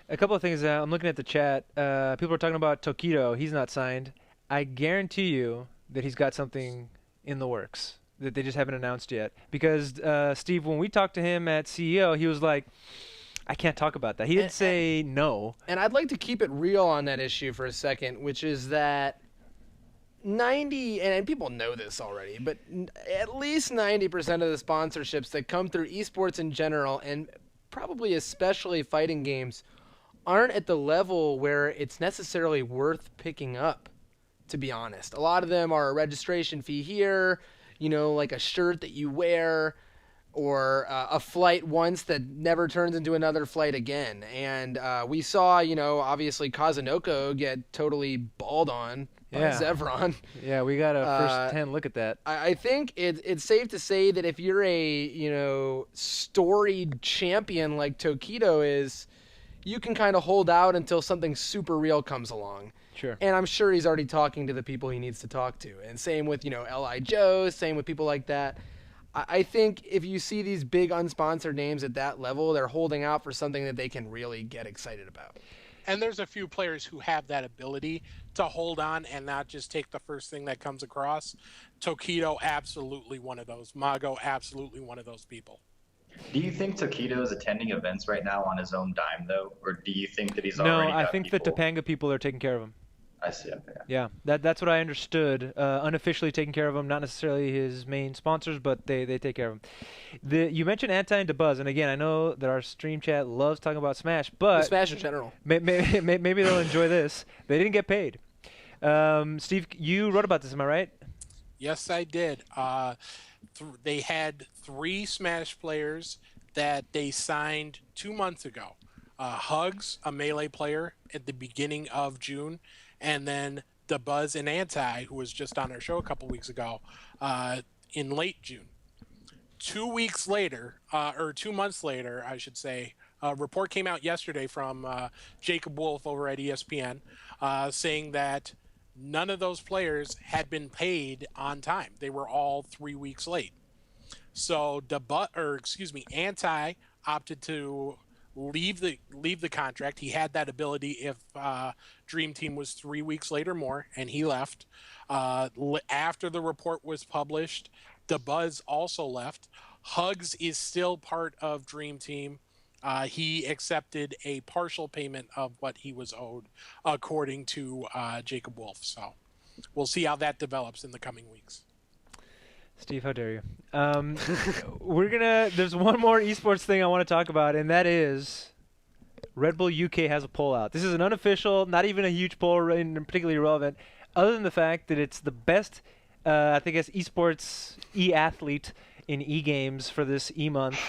Speaker 1: A couple of things. I'm looking at the chat. People are talking about Tokido. He's not signed. I guarantee you that he's got something in the works that they just haven't announced yet. Because, Steve, when we talked to him at CEO, he was like, I can't talk about that. He didn't say no.
Speaker 2: And I'd like to keep it real on that issue for a second, which is that 90, and people know this already, but at least 90% of the sponsorships that come through esports in general, and probably especially fighting games, aren't at the level where it's necessarily worth picking up, to be honest. A lot of them are a registration fee here, like a shirt that you wear, or a flight once that never turns into another flight again. And we saw, obviously Kazunoko get totally balled on by Zevron.
Speaker 1: Yeah, we got a first-hand look at that.
Speaker 2: I think it's safe to say that if you're a, storied champion like Tokido is, you can kind of hold out until something super real comes along.
Speaker 1: Sure.
Speaker 2: And I'm sure he's already talking to the people he needs to talk to. And same with, L.I. Joe, same with people like that. I think if you see these big unsponsored names at that level, they're holding out for something that they can really get excited about.
Speaker 4: And there's a few players who have that ability to hold on and not just take the first thing that comes across. Tokido, absolutely one of those. Mago, absolutely one of those people.
Speaker 3: Do you think Tokido is attending events right now on his own dime, though? Or do you think that he's already got
Speaker 1: I think
Speaker 3: people?
Speaker 1: the Topanga people are taking care of him.
Speaker 3: I see. Okay.
Speaker 1: Yeah, that's what I understood. Unofficially taking care of him, not necessarily his main sponsors, but they take care of him. You mentioned Anti and DeBuzz, and again, I know that our stream chat loves talking about Smash, but
Speaker 2: Smash in general.
Speaker 1: Maybe they'll enjoy this. They didn't get paid. Steve, you wrote about this, am I right?
Speaker 4: Yes, I did. They had 3 Smash players that they signed 2 months ago. Hugs, a Melee player, at the beginning of June, and then DeBuzz and Anti, who was just on our show a couple weeks ago, in late June. 2 weeks later, or 2 months later, I should say, a report came out yesterday from Jacob Wolf over at ESPN saying that none of those players had been paid on time. They were all 3 weeks late. So Anti opted to leave the contract. He had that ability if Dream Team was 3 weeks late or more, and he left. After the report was published, DeBuzz also left. Hugs is still part of Dream Team. He accepted a partial payment of what he was owed, according to Jacob Wolf. So we'll see how that develops in the coming weeks.
Speaker 1: Steve, how dare you? There's one more esports thing I want to talk about, and that is Red Bull UK has a poll out. This is an unofficial, not even a huge poll, particularly relevant, other than the fact that it's the best, I think it's esports e-athlete in e-games for this e-month.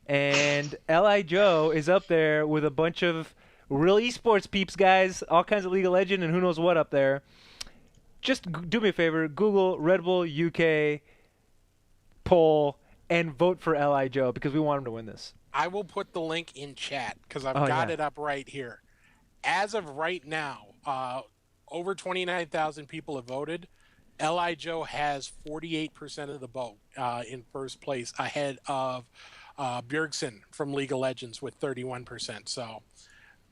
Speaker 1: And L.I. Joe is up there with a bunch of real esports peeps, guys, all kinds of League of Legends and who knows what up there. Just do me a favor, Google Red Bull UK poll and vote for L.I. Joe because we want him to win this.
Speaker 4: I will put the link in chat because I've got it up right here. As of right now, over 29,000 people have voted. L.I. Joe has 48% of the vote in first place, ahead of Bjergsen from League of Legends with 31%. So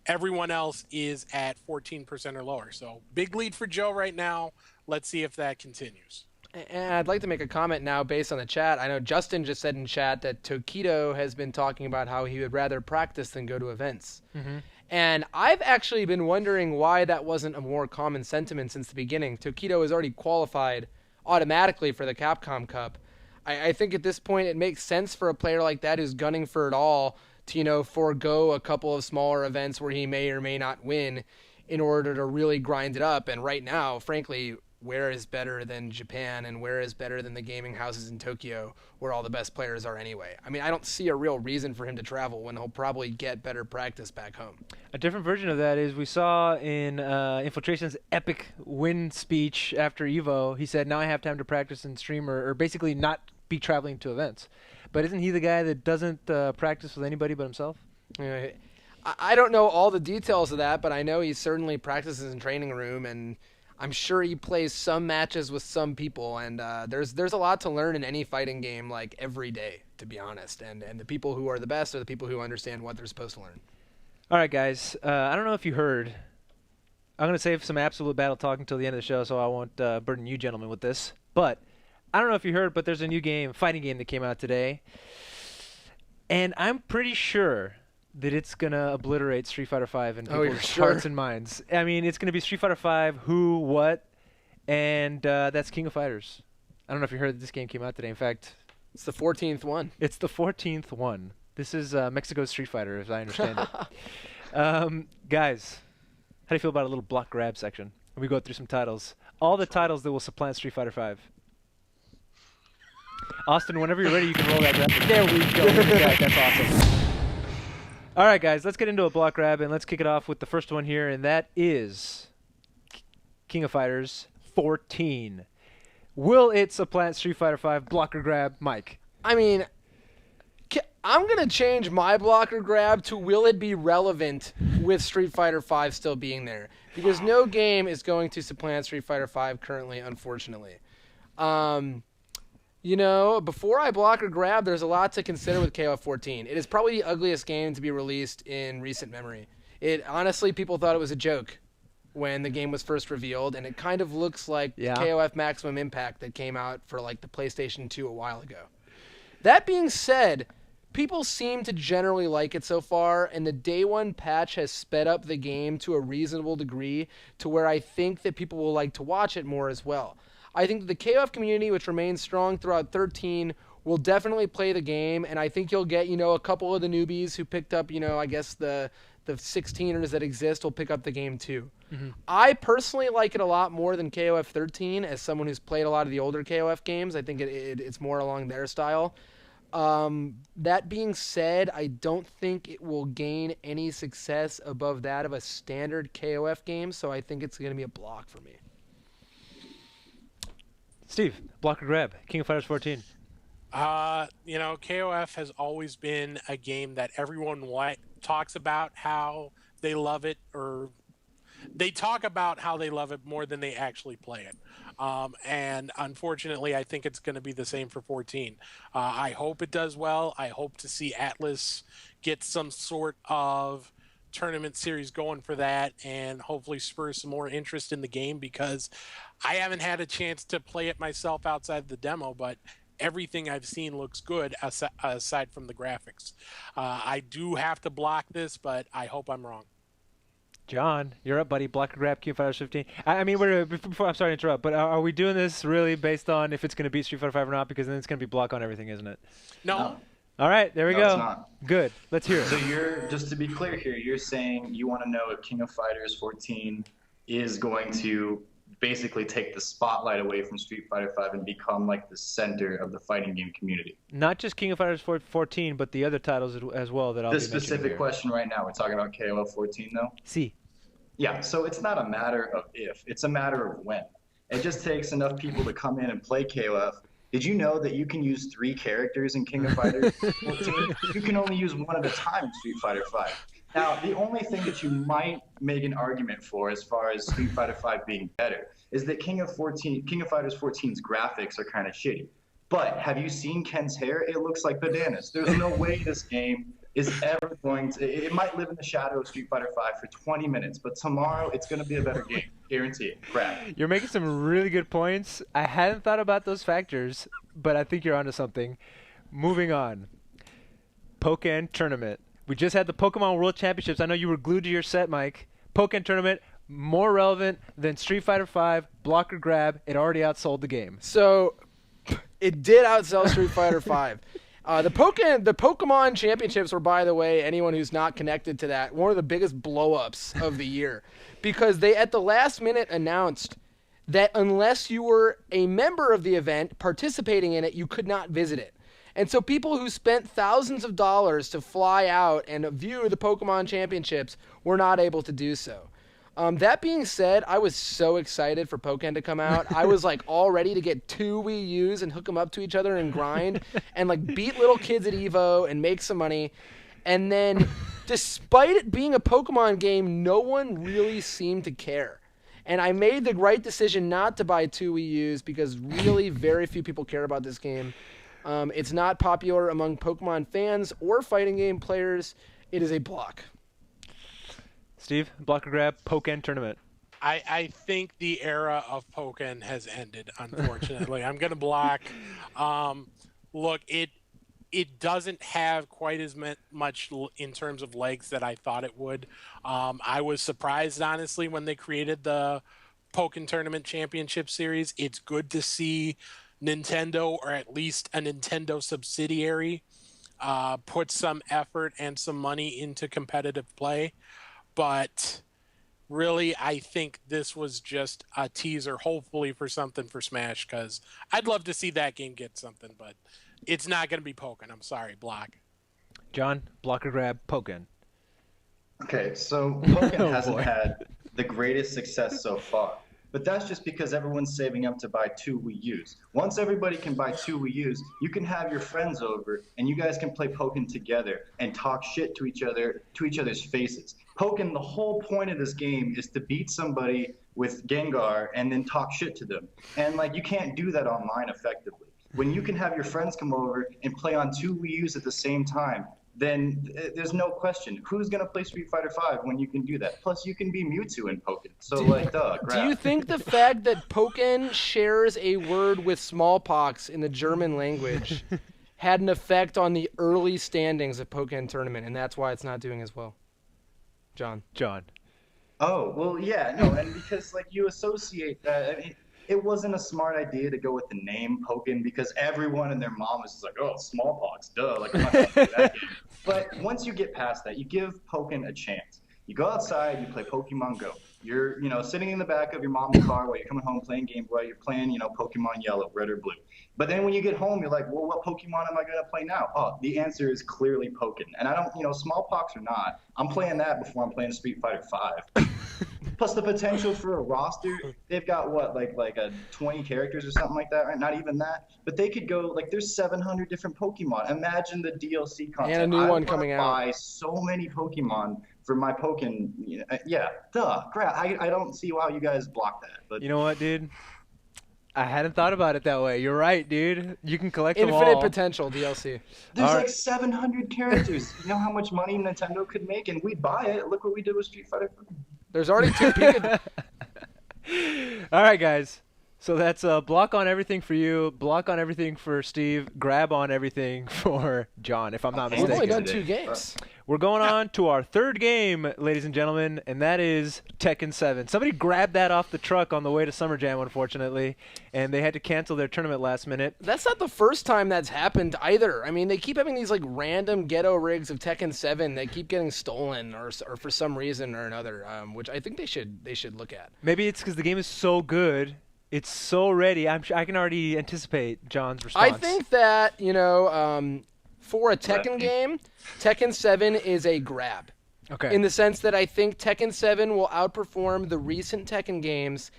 Speaker 4: Everyone else is at 14% or lower. So big lead for Joe right now. Let's see if that continues.
Speaker 2: And I'd like to make a comment now based on the chat. I know Justin just said in chat that Tokido has been talking about how he would rather practice than go to events.
Speaker 1: Mm-hmm.
Speaker 2: And I've actually been wondering why that wasn't a more common sentiment since the beginning. Tokido is already qualified automatically for the Capcom Cup. I think at this point it makes sense for a player like that who's gunning for it all to, forego a couple of smaller events where he may or may not win in order to really grind it up. And right now, frankly, where is better than Japan and where is better than the gaming houses in Tokyo where all the best players are anyway? I mean, I don't see a real reason for him to travel when he'll probably get better practice back home.
Speaker 1: A different version of that is we saw in Infiltration's epic win speech after EVO, he said, now I have time to practice and stream or basically not be traveling to events. But isn't he the guy that doesn't practice with anybody but himself?
Speaker 2: I don't know all the details of that, but I know he certainly practices in training room, and I'm sure he plays some matches with some people, and there's a lot to learn in any fighting game, like every day, to be honest. And the people who are the best are the people who understand what they're supposed to learn.
Speaker 1: All right, guys. I don't know if you heard. I'm going to save some absolute battle talk until the end of the show, so I won't burden you gentlemen with this. But I don't know if you heard, but there's a new game, fighting game that came out today. And I'm pretty sure that it's going to obliterate Street Fighter V in people's hearts and minds. I mean, it's going to be Street Fighter V, who, what, and that's King of Fighters. I don't know if you heard that this game came out today. In fact,
Speaker 2: it's the 14th one.
Speaker 1: It's the 14th one. This is Mexico's Street Fighter, as I understand it. Guys, how do you feel about a little block grab section? We go through some titles. All the titles that will supplant Street Fighter V. Austin, whenever you're ready, you can roll that grab. There we go. That's awesome. All right, guys, let's get into a block grab, and let's kick it off with the first one here, and that is King of Fighters 14. Will it supplant Street Fighter V blocker grab, Mike?
Speaker 2: I mean, I'm going to change my blocker grab to will it be relevant with Street Fighter V still being there? Because no game is going to supplant Street Fighter V currently, unfortunately. Before I block or grab, there's a lot to consider with KOF 14. It is probably the ugliest game to be released in recent memory. Honestly, people thought it was a joke when the game was first revealed, and it kind of looks like KOF Maximum Impact that came out for like the PlayStation 2 a while ago. That being said, people seem to generally like it so far, and the day one patch has sped up the game to a reasonable degree to where I think that people will like to watch it more as well. I think that the KOF community, which remains strong throughout 13, will definitely play the game, and I think you'll get, a couple of the newbies who picked up, I guess the 16ers that exist will pick up the game too. Mm-hmm. I personally like it a lot more than KOF 13 as someone who's played a lot of the older KOF games. I think it's more along their style. That being said, I don't think it will gain any success above that of a standard KOF game, so I think it's going to be a block for me.
Speaker 1: Steve, block or grab, King of Fighters 14.
Speaker 4: KOF has always been a game that everyone talks about how they love it, or they talk about how they love it more than they actually play it. And unfortunately, I think it's going to be the same for 14. I hope it does well. I hope to see Atlas get some sort of tournament series going for that and hopefully spur some more interest in the game, because I haven't had a chance to play it myself outside the demo, but everything I've seen looks good aside from the graphics. I do have to block this, but I hope I'm wrong.
Speaker 1: John, you're up, buddy. Block or grab, King of Fighters 15. I'm sorry to interrupt, but are we doing this really based on if it's going to beat Street Fighter 5 or not? Because then it's going to be block on everything, isn't it?
Speaker 4: No.
Speaker 1: All right, there we go.
Speaker 3: It's not.
Speaker 1: Good. Let's hear it.
Speaker 3: So just to be clear here, you're saying you want to know if King of Fighters 14 is going to basically take the spotlight away from Street Fighter 5 and become like the center of the fighting game community.
Speaker 1: Not just King of Fighters 14, but the other titles as well that I'll be mentioning here.
Speaker 3: This specific question right now, we're talking about KOF 14 though?
Speaker 1: See.
Speaker 3: Yeah, so it's not a matter of if, it's a matter of when. It just takes enough people to come in and play KOF. Did you know that you can use 3 characters in King of Fighters 14? You can only use one at a time in Street Fighter 5. Now, the only thing that you might make an argument for as far as Street Fighter 5 being better is that King of Fighters 14's graphics are kind of shitty. But have you seen Ken's hair? It looks like bananas. There's no way this game is ever going to. It might live in the shadow of Street Fighter V for 20 minutes, but tomorrow it's going to be a better game. Guarantee it. Grab.
Speaker 1: You're making some really good points. I hadn't thought about those factors, but I think you're onto something. Moving on. Pokken Tournament. We just had the Pokemon World Championships. I know you were glued to your set, Mike. Pokken Tournament, more relevant than Street Fighter V, block or grab. It already outsold the game.
Speaker 2: So it did outsell Street Fighter V. The Pokemon Championships were, by the way, anyone who's not connected to that, one of the biggest blow-ups of the year. Because they, at the last minute, announced that unless you were a member of the event participating in it, you could not visit it. And so people who spent thousands of dollars to fly out and view the Pokemon Championships were not able to do so. That being said, I was so excited for Pokken to come out. I was like all ready to get 2 Wii U's and hook them up to each other and grind and like beat little kids at Evo and make some money. And then despite it being a Pokemon game, no one really seemed to care. And I made the right decision not to buy 2 Wii U's because really very few people care about this game. It's not popular among Pokemon fans or fighting game players. It is a block.
Speaker 1: Steve, block or grab, Pokken Tournament.
Speaker 4: I think the era of Pokken has ended, unfortunately. I'm going to block. Look, it doesn't have quite as much in terms of legs that I thought it would. I was surprised, honestly, when they created the Pokken Tournament Championship Series. It's good to see Nintendo, or at least a Nintendo subsidiary, put some effort and some money into competitive play. But really, I think this was just a teaser, hopefully for something for Smash, because I'd love to see that game get something, but it's not going to be Pokken. I'm sorry, block.
Speaker 1: John, block or grab, Pokken.
Speaker 3: Okay, so Pokken hasn't had the greatest success so far. But that's just because everyone's saving up to buy 2 Wii U's. Once everybody can buy 2 Wii U's, you can have your friends over and you guys can play Pokken together and talk shit to each other's faces. Pokken, the whole point of this game is to beat somebody with Gengar and then talk shit to them. And like you can't do that online effectively. When you can have your friends come over and play on 2 Wii U's at the same time, then there's no question. Who's going to play Street Fighter V when you can do that? Plus, you can be Mewtwo in Pokken. So, grab.
Speaker 2: Do you think the fact that Pokken shares a word with smallpox in the German language had an effect on the early standings of Pokken Tournament, and that's why it's not doing as well? John.
Speaker 3: Oh, well, yeah, no, and because, you associate that, I mean, it wasn't a smart idea to go with the name Pokken because everyone and their mom was just like, oh, smallpox, duh. Like, I'm not going to play that game. But once you get past that, you give Pokken a chance. You go outside, you play Pokemon Go. You're, sitting in the back of your mom's car while you're coming home playing Game Boy. You're playing, Pokemon Yellow, Red or Blue. But then when you get home, you're like, well, what Pokemon am I going to play now? Oh, the answer is clearly Pokken. And I don't, smallpox or not, I'm playing that before I'm playing Street Fighter V. Plus the potential for a roster, they've got what, like 20 characters or something like that, right? Not even that. But they could go, there's 700 different Pokemon. Imagine the DLC content.
Speaker 2: And a new one coming out.
Speaker 3: I buy so many Pokemon for my Pokken. Crap. I don't see how you guys block that. But
Speaker 1: you know what, dude? I hadn't thought about it that way. You're right, dude. You can collect them all.
Speaker 2: Infinite potential DLC.
Speaker 3: There's 700 characters. You know how much money Nintendo could make, and we'd buy it. Look what we did with Street Fighter.
Speaker 2: There's already 2 people.
Speaker 1: All right, guys. So that's block on everything for you, block on everything for Steve, grab on everything for John, if I'm not mistaken.
Speaker 2: We've only done 2 games.
Speaker 1: We're going on to our 3rd game, ladies and gentlemen, and that is Tekken 7. Somebody grabbed that off the truck on the way to Summer Jam, unfortunately, and they had to cancel their tournament last minute.
Speaker 2: That's not the first time that's happened either. I mean, they keep having these random ghetto rigs of Tekken 7 that keep getting stolen or for some reason or another, which I think they should look at.
Speaker 1: Maybe it's because the game is so good. It's so ready. I can already anticipate John's response.
Speaker 2: I think that, for a Tekken game, Tekken 7 is a grab.
Speaker 1: Okay.
Speaker 2: In the sense that I think Tekken 7 will outperform the recent Tekken games,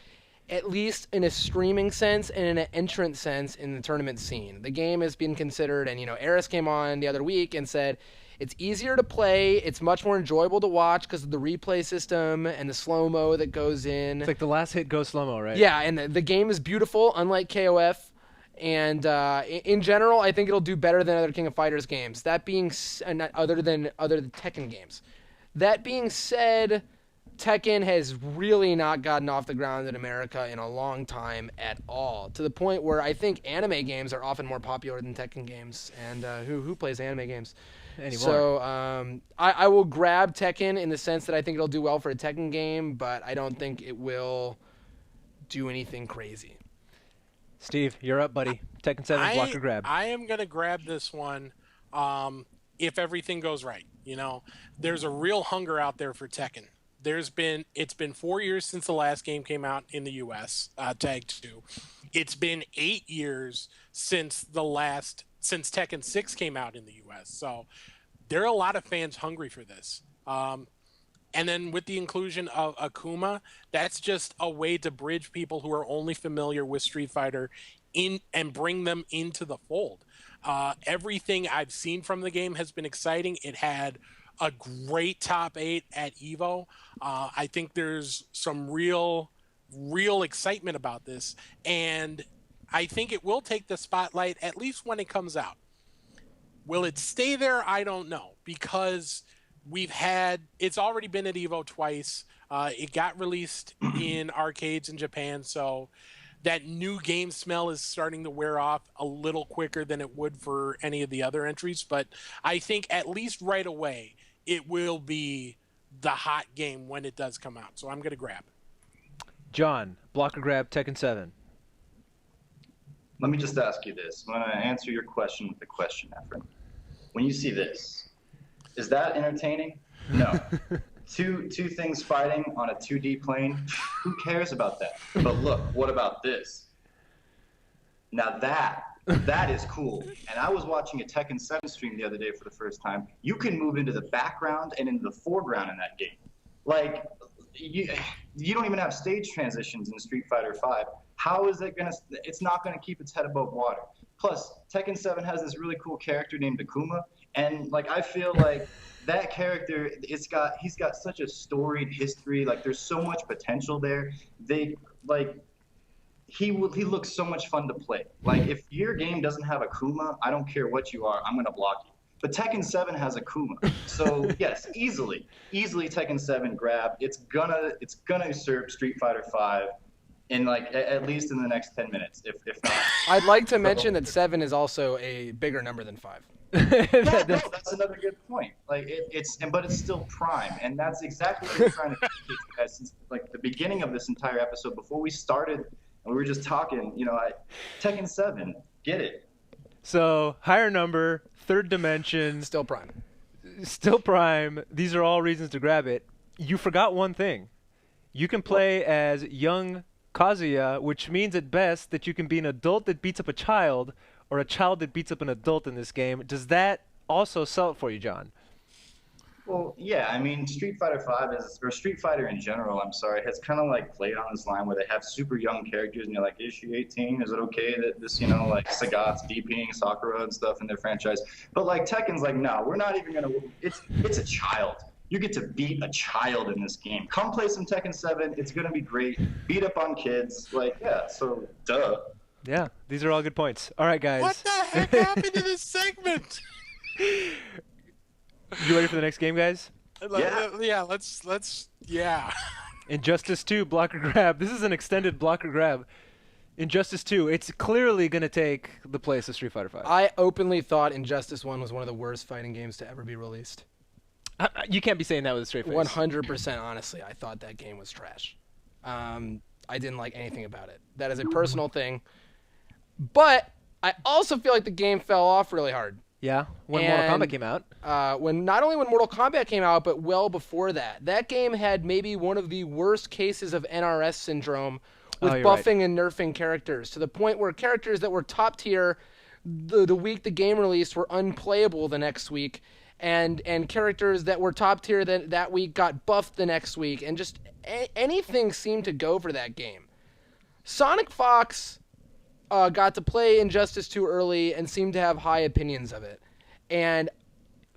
Speaker 2: at least in a streaming sense and in an entrance sense in the tournament scene. The game has been considered, and, Eris came on the other week and said, it's easier to play, it's much more enjoyable to watch because of the replay system and the slow-mo that goes in.
Speaker 1: It's like the last hit goes slow-mo, right?
Speaker 2: Yeah, and the game is beautiful, unlike KOF. And in general, I think it'll do better than other King of Fighters games. That being other than Tekken games. That being said, Tekken has really not gotten off the ground in America in a long time at all. To the point where I think anime games are often more popular than Tekken games. And who plays anime games
Speaker 1: anymore?
Speaker 2: So I will grab Tekken in the sense that I think it'll do well for a Tekken game, but I don't think it will do anything crazy.
Speaker 1: Steve, you're up, buddy. Tekken 7 blocker grab.
Speaker 4: I am going to grab this one if everything goes right. You know, there's a real hunger out there for Tekken. It's been 4 years since the last game came out in the U.S., Tag 2. It's been 8 years since Tekken 6 came out in the U.S. So there are a lot of fans hungry for this. And then with the inclusion of Akuma, that's just a way to bridge people who are only familiar with Street Fighter in and bring them into the fold. Everything I've seen from the game has been exciting. It had a great top 8 at EVO. I think there's some real excitement about this. And I think it will take the spotlight, at least when it comes out. Will it stay there? I don't know, because it's already been at EVO twice. It got released in arcades in Japan, so that new game smell is starting to wear off a little quicker than it would for any of the other entries. But I think at least right away, it will be the hot game when it does come out. So I'm going to grab it.
Speaker 1: John, blocker grab Tekken 7.
Speaker 3: Let me just ask you this. I'm going to answer your question with a question, Efren. When you see this, is that entertaining? No. Two things fighting on a 2D plane. Who cares about that? But look, what about this? Now that is cool. And I was watching a Tekken 7 stream the other day for the first time. You can move into the background and into the foreground in that game. Like, you don't even have stage transitions in Street Fighter V. How is it gonna? It's not gonna keep its head above water. Plus, Tekken 7 has this really cool character named Akuma, and like I feel like that character, he's got such a storied history. Like there's so much potential there. He looks so much fun to play. Like if your game doesn't have Akuma, I don't care what you are, I'm gonna block you. But Tekken 7 has Akuma, so yes, easily Tekken 7 grab. It's gonna usurp Street Fighter V. In like at least in the next 10 minutes, if not.
Speaker 2: I'd like to mention that 7 is also a bigger number than 5.
Speaker 3: That's another good point. Like but it's still prime, and that's exactly what we're trying to communicate to you guys since like the beginning of this entire episode. Before we started, and we were just talking, Tekken 7, get it.
Speaker 1: So higher number, third dimension,
Speaker 2: Still prime.
Speaker 1: These are all reasons to grab it. You forgot one thing. You can play as young Kazuya, which means at best that you can be an adult that beats up a child or a child that beats up an adult in this game. Does that also sell it for you, John?
Speaker 3: Well, yeah. I mean, Street Fighter V or Street Fighter in general, I'm sorry, has kind of like played on this line where they have super young characters, and you're like, is she 18? Is it okay that this, like Sagat's DPing Sakura and stuff in their franchise? But like Tekken's like, no, we're not even gonna. It's a child. You get to beat a child in this game. Come play some Tekken 7. It's going to be great. Beat up on kids. Like, yeah, so duh.
Speaker 1: Yeah, these are all good points. All right, guys.
Speaker 4: What the heck happened to this segment?
Speaker 1: You ready for the next game, guys?
Speaker 4: Yeah, let's.
Speaker 1: Injustice 2, blocker grab. This is an extended blocker grab. Injustice 2, it's clearly going to take the place of Street Fighter V.
Speaker 2: I openly thought Injustice 1 was one of the worst fighting games to ever be released.
Speaker 1: You can't be saying that with a straight face.
Speaker 2: 100% honestly, I thought that game was trash. I didn't like anything about it. That is a personal thing. But I also feel like the game fell off really hard.
Speaker 1: Yeah, when Mortal Kombat came out.
Speaker 2: Not only when Mortal Kombat came out, but well before that. That game had maybe one of the worst cases of NRS syndrome with buffing and nerfing characters, to the point where characters that were top tier the week the game released were unplayable the next week. And characters that were top tier that week got buffed the next week, and just anything seemed to go for that game. Sonic Fox got to play Injustice 2 early and seemed to have high opinions of it. And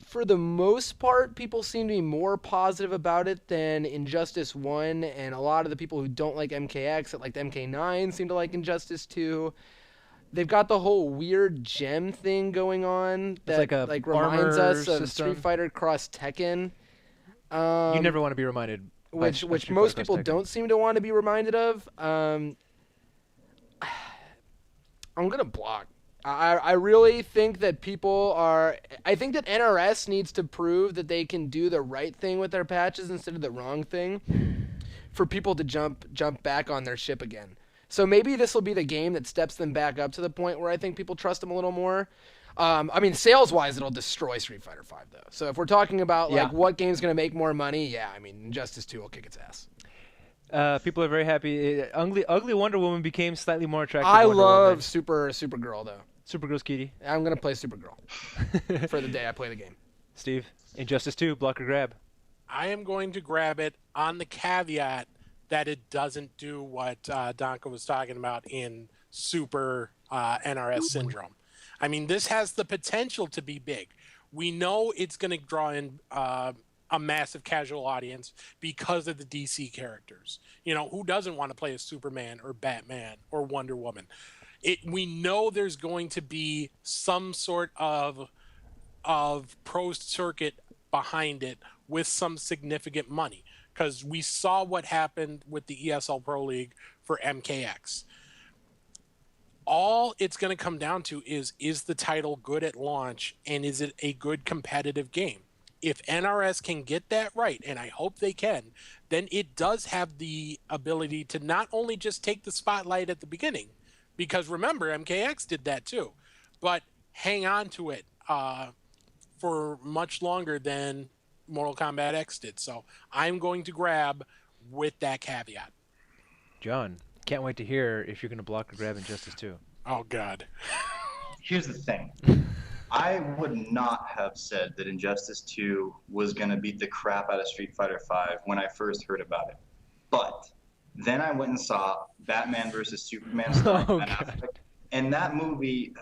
Speaker 2: for the most part, people seem to be more positive about it than Injustice 1, and a lot of the people who don't like MKX, that liked MK9, seem to like Injustice 2. They've got the whole weird gem thing going on that
Speaker 1: like a
Speaker 2: reminds
Speaker 1: armor
Speaker 2: us of
Speaker 1: system.
Speaker 2: Street Fighter Cross Tekken.
Speaker 1: You never want to be reminded.
Speaker 2: Which
Speaker 1: Street
Speaker 2: most
Speaker 1: Fighter
Speaker 2: people
Speaker 1: Cross Tekken.
Speaker 2: don't seem to want to be reminded of. I'm gonna block. I really think that I think that NRS needs to prove that they can do the right thing with their patches instead of the wrong thing for people to jump back on their ship again. So maybe this will be the game that steps them back up to the point where I think people trust them a little more. I mean, sales-wise, it'll destroy Street Fighter V, though. So if we're talking about like what game's going to make more money, yeah, I mean, Injustice 2 will kick its ass.
Speaker 1: People are very happy. Ugly Wonder Woman became slightly more attractive.
Speaker 2: I
Speaker 1: Wonder
Speaker 2: love
Speaker 1: Woman.
Speaker 2: Supergirl, though.
Speaker 1: Supergirl's cutie.
Speaker 2: I'm going to play Supergirl for the day I play the game.
Speaker 1: Steve, Injustice 2, block or grab?
Speaker 4: I am going to grab it on the caveat that it doesn't do what Donka was talking about in Super NRS Syndrome. I mean, this has the potential to be big. We know it's going to draw in a massive casual audience because of the DC characters. You know, who doesn't want to play as Superman or Batman or Wonder Woman? We know there's going to be some sort of pro circuit behind it with some significant money, because we saw what happened with the ESL Pro League for MKX. All it's going to come down to is the title good at launch, and is it a good competitive game? If NRS can get that right, and I hope they can, then it does have the ability to not only just take the spotlight at the beginning, because remember, MKX did that too, but hang on to it for much longer than Mortal Kombat X did. So I'm going to grab with that caveat.
Speaker 1: John, can't wait to hear if you're going to block or grab Injustice 2.
Speaker 4: Oh, God.
Speaker 3: Here's the thing. I would not have said that Injustice 2 was going to beat the crap out of Street Fighter V when I first heard about it. But then I went and saw Batman vs. Superman starring Ben Affleck, and that movie,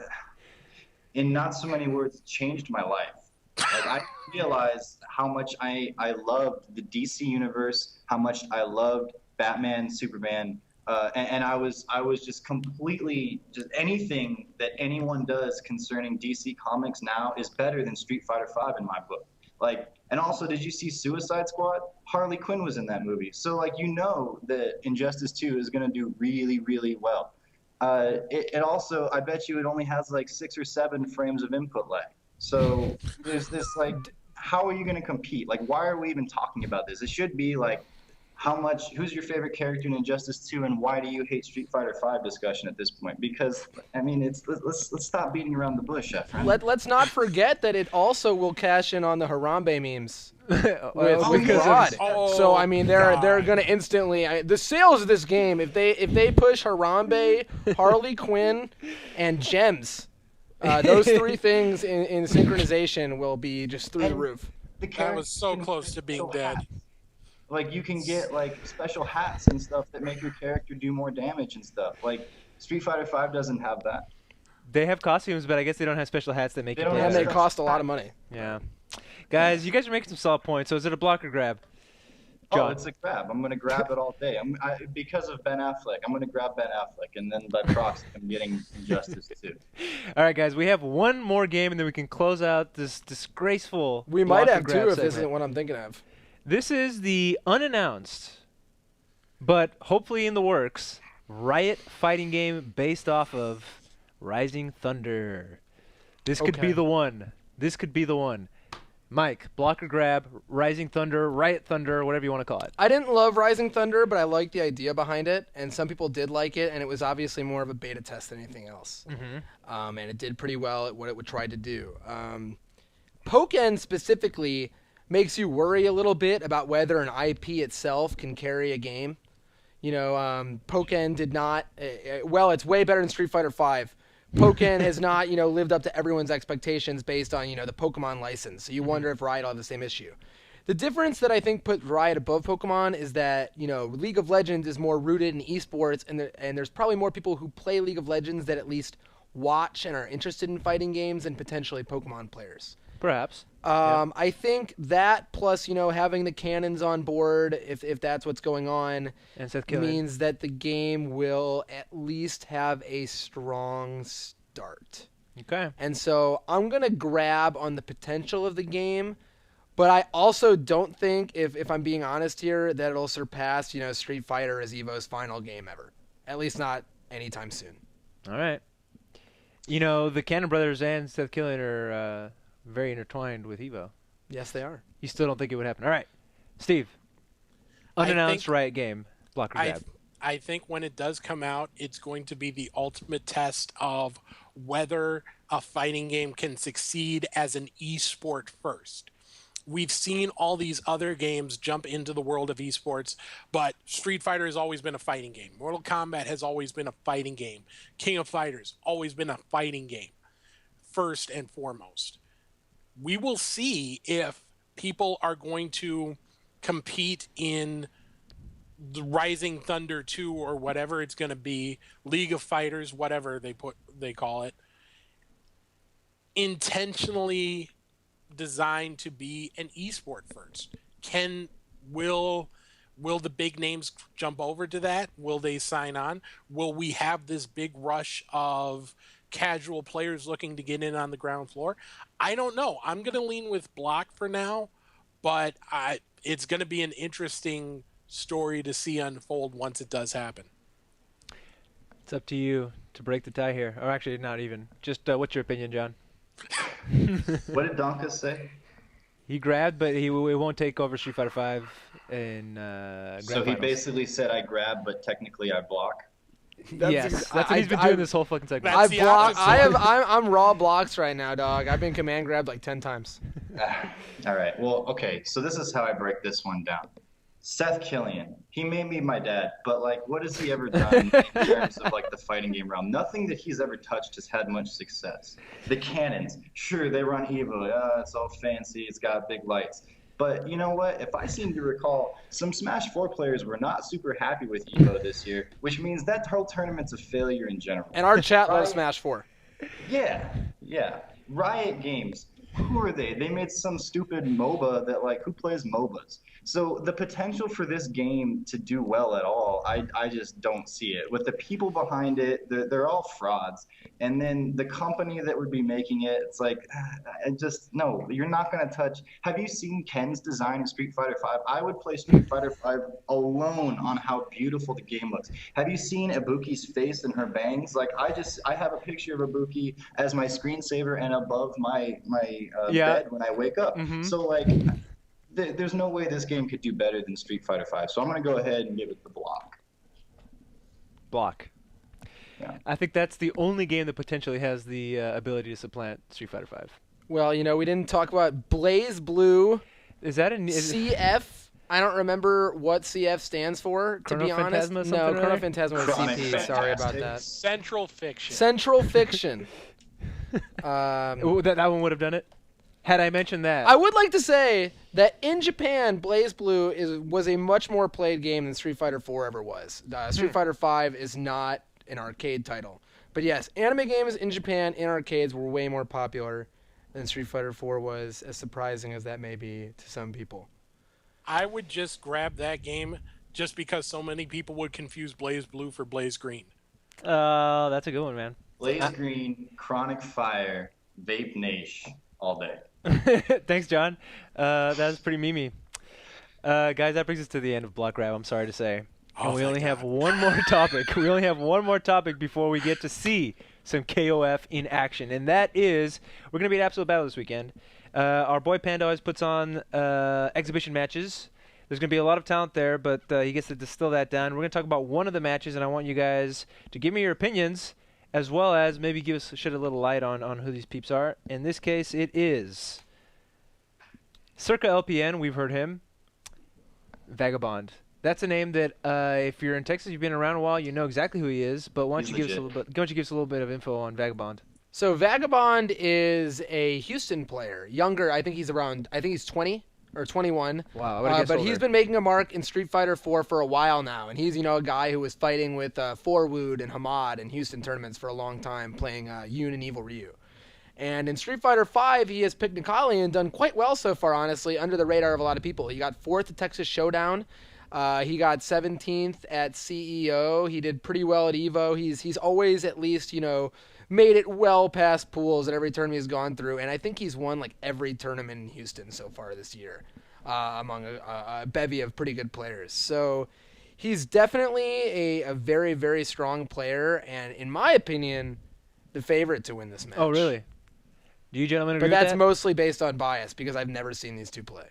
Speaker 3: in not so many words, changed my life. Like, I realized how much I loved the DC universe, how much I loved Batman, Superman, and I was just completely, just anything that anyone does concerning DC Comics now is better than Street Fighter V in my book. Like, and also, did you see Suicide Squad? Harley Quinn was in that movie. So, like, you know that Injustice 2 is going to do really, really well. It also, I bet you it only has like 6 or 7 frames of input lag. So there's this, like, how are you going to compete? Like, why are we even talking about this? It should be like, who's your favorite character in Injustice 2, and why do you hate Street Fighter V discussion at this point? Because, I mean, let's stop beating around the bush, friend.
Speaker 2: Let's not forget that it also will cash in on the Harambe memes with
Speaker 1: because
Speaker 2: God.
Speaker 4: Oh,
Speaker 2: So I mean, they're
Speaker 4: God.
Speaker 2: gonna instantly the sales of this game, if they push Harambe, Harley Quinn, and gems, those 3 things in synchronization will be just through the roof.
Speaker 4: That was so close to being dead.
Speaker 3: Like, you can get, like, special hats and stuff that make your character do more damage and stuff. Like, Street Fighter V doesn't have that.
Speaker 1: They have costumes, but I guess they don't have special hats that make you play
Speaker 2: And
Speaker 1: better.
Speaker 2: they cost a lot of money.
Speaker 1: Yeah. Guys, you guys are making some solid points. So is it a block or grab?
Speaker 3: Oh,
Speaker 1: John.
Speaker 3: it's a grab. I'm going to grab it all day. Because of Ben Affleck, I'm going to grab Ben Affleck, and then by proxy, I'm getting Injustice 2.
Speaker 1: All right, guys, we have one more game, and then we can close out this disgraceful
Speaker 2: We might
Speaker 1: block or
Speaker 2: have
Speaker 1: grab
Speaker 2: 2 if this
Speaker 1: segment.
Speaker 2: isn't what I'm thinking of.
Speaker 1: This is the unannounced, but hopefully in the works, Riot fighting game based off of Rising Thunder. This could be
Speaker 2: Okay.
Speaker 1: the one. This could be the one. Mike, block or grab, Rising Thunder, Riot Thunder, whatever you want to call it.
Speaker 2: I didn't love Rising Thunder, but I liked the idea behind it, and some people did like it, and it was obviously more of a beta test than anything else. And it did pretty well at what it would try to do. Pokken specifically makes you worry a little bit about whether an IP itself can carry a game. You know, Pokken did not. Well, it's way better than Street Fighter V. Pokken has not, lived up to everyone's expectations based on, the Pokemon license. So you wonder if Riot will have the same issue. The difference that I think put Riot above Pokemon is that, League of Legends is more rooted in esports, and there's probably more people who play League of Legends that at least watch and are interested in fighting games than potentially Pokemon players.
Speaker 1: Perhaps.
Speaker 2: I think that plus, having the cannons on board, if that's what's going on,
Speaker 1: And Seth Killian.
Speaker 2: means that the game will at least have a strong start.
Speaker 1: Okay.
Speaker 2: And so I'm going to grab on the potential of the game, but I also don't think, if I'm being honest here, that it'll surpass, Street Fighter as EVO's final game ever. At least not anytime soon.
Speaker 1: All right. The Cannon Brothers and Seth Killian are very intertwined with Evo.
Speaker 2: Yes, they are.
Speaker 1: You still don't think it would happen. All right. Steve. Unannounced Riot game. Block or grab.
Speaker 4: I think when it does come out, it's going to be the ultimate test of whether a fighting game can succeed as an esport first. We've seen all these other games jump into the world of esports, but Street Fighter has always been a fighting game. Mortal Kombat has always been a fighting game. King of Fighters, always been a fighting game, first and foremost. We will see if people are going to compete in the Rising Thunder 2 or whatever it's going to be, League of Fighters, whatever they call it, intentionally designed to be an esport first. Will the big names jump over to that? Will they sign on? Will we have this big rush of casual players looking to get in on the ground floor? I don't know. I'm going to lean with Block for now, but it's going to be an interesting story to see unfold once it does happen.
Speaker 1: It's up to you to break the tie here. Or actually, not even. Just what's your opinion, John?
Speaker 3: What did Donka say?
Speaker 1: He grabbed, but he won't take over Street Fighter V in Grand
Speaker 3: So he
Speaker 1: Finals.
Speaker 3: basically said, I grab, but technically I block.
Speaker 1: Yes, that's what he's been doing this whole fucking segment.
Speaker 4: That's the opposite.
Speaker 2: I'm raw blocks right now, dog. I've been command grabbed like 10 times.
Speaker 3: All right. Well, okay. So this is how I break this one down. Seth Killian, he may be my dad, but what has he ever done in terms of the fighting game realm? Nothing that he's ever touched has had much success. The cannons, sure, they run Evo. It's all fancy. It's got big lights. But you know what? If I seem to recall, some Smash 4 players were not super happy with Evo this year, which means that whole tournament's a failure in general.
Speaker 2: And our chat loves Smash 4.
Speaker 3: Yeah. Riot Games. Who are they? They made some stupid MOBA that who plays MOBAs? So the potential for this game to do well at all, I just don't see it. With the people behind it, they're all frauds. And then the company that would be making it, it's no, you're not going to touch. Have you seen Ken's design in Street Fighter V? I would play Street Fighter V alone on how beautiful the game looks. Have you seen Ibuki's face and her bangs? I have a picture of Ibuki as my screensaver and above my bed when I wake up.
Speaker 1: Mm-hmm.
Speaker 3: So there's no way this game could do better than Street Fighter V. So I'm going to go ahead and give it the block.
Speaker 1: Block.
Speaker 3: Yeah.
Speaker 1: I think that's the only game that potentially has the ability to supplant Street Fighter V.
Speaker 2: Well, we didn't talk about Blaze Blue.
Speaker 1: Is that
Speaker 2: CF? I don't remember what CF stands for, to be honest.
Speaker 1: Chrono Phantasma,
Speaker 2: No,
Speaker 1: something
Speaker 2: Chrono
Speaker 1: or
Speaker 2: Phantasma was
Speaker 3: Chronic
Speaker 2: CP. Sorry about that.
Speaker 4: Central Fiction.
Speaker 2: Central Fiction.
Speaker 1: that one would have done it? Had I mentioned that.
Speaker 2: I would like to say that in Japan, Blaze Blue was a much more played game than Street Fighter 4 ever was. Street Fighter 5 is not an arcade title. But yes, anime games in Japan in arcades were way more popular than Street Fighter 4 was, as surprising as that may be to some people.
Speaker 4: I would just grab that game just because so many people would confuse Blaze Blue for Blaze Green.
Speaker 1: That's a good one, man.
Speaker 3: Blaze Green, Chronic Fire, Vape Nation, all day.
Speaker 1: Thanks, John. That's pretty memey. Guys, that brings us to the end of Block Grab, I'm sorry to say. And we only have one more topic. We only have one more topic before we get to see some KOF in action. And that is, we're going to be at Absolute Battle this weekend. Our boy Panda always puts on exhibition matches. There's going to be a lot of talent there, but he gets to distill that down. We're going to talk about one of the matches, and I want you guys to give me your opinions, as well as maybe shed a little light on who these peeps are. In this case, it is Circa LPN. We've heard him. Vagabond. That's a name that if you're in Texas, you've been around a while, you know exactly who he is. But why don't you give us a little bit of info on Vagabond?
Speaker 2: So Vagabond is a Houston player, younger. I think he's 20 or 21.
Speaker 1: Wow,
Speaker 2: but he's been making a mark in Street Fighter 4 for a while now, and he's a guy who was fighting with Forwood and Hamad in Houston tournaments for a long time, playing Yoon and Evil Ryu. And in Street Fighter V, he has picked Nikali and done quite well so far, honestly, under the radar of a lot of people. He got 4th at Texas Showdown. He got 17th at CEO. He did pretty well at EVO. He's always at least, made it well past pools at every tournament he's gone through. And I think he's won like every tournament in Houston so far this year among a bevy of pretty good players. So he's definitely a very, very strong player. And in my opinion, the favorite to win this match.
Speaker 1: Oh, really? Do you gentlemen agree
Speaker 2: But
Speaker 1: with
Speaker 2: that's
Speaker 1: that?
Speaker 2: mostly based on bias because I've never seen these two play.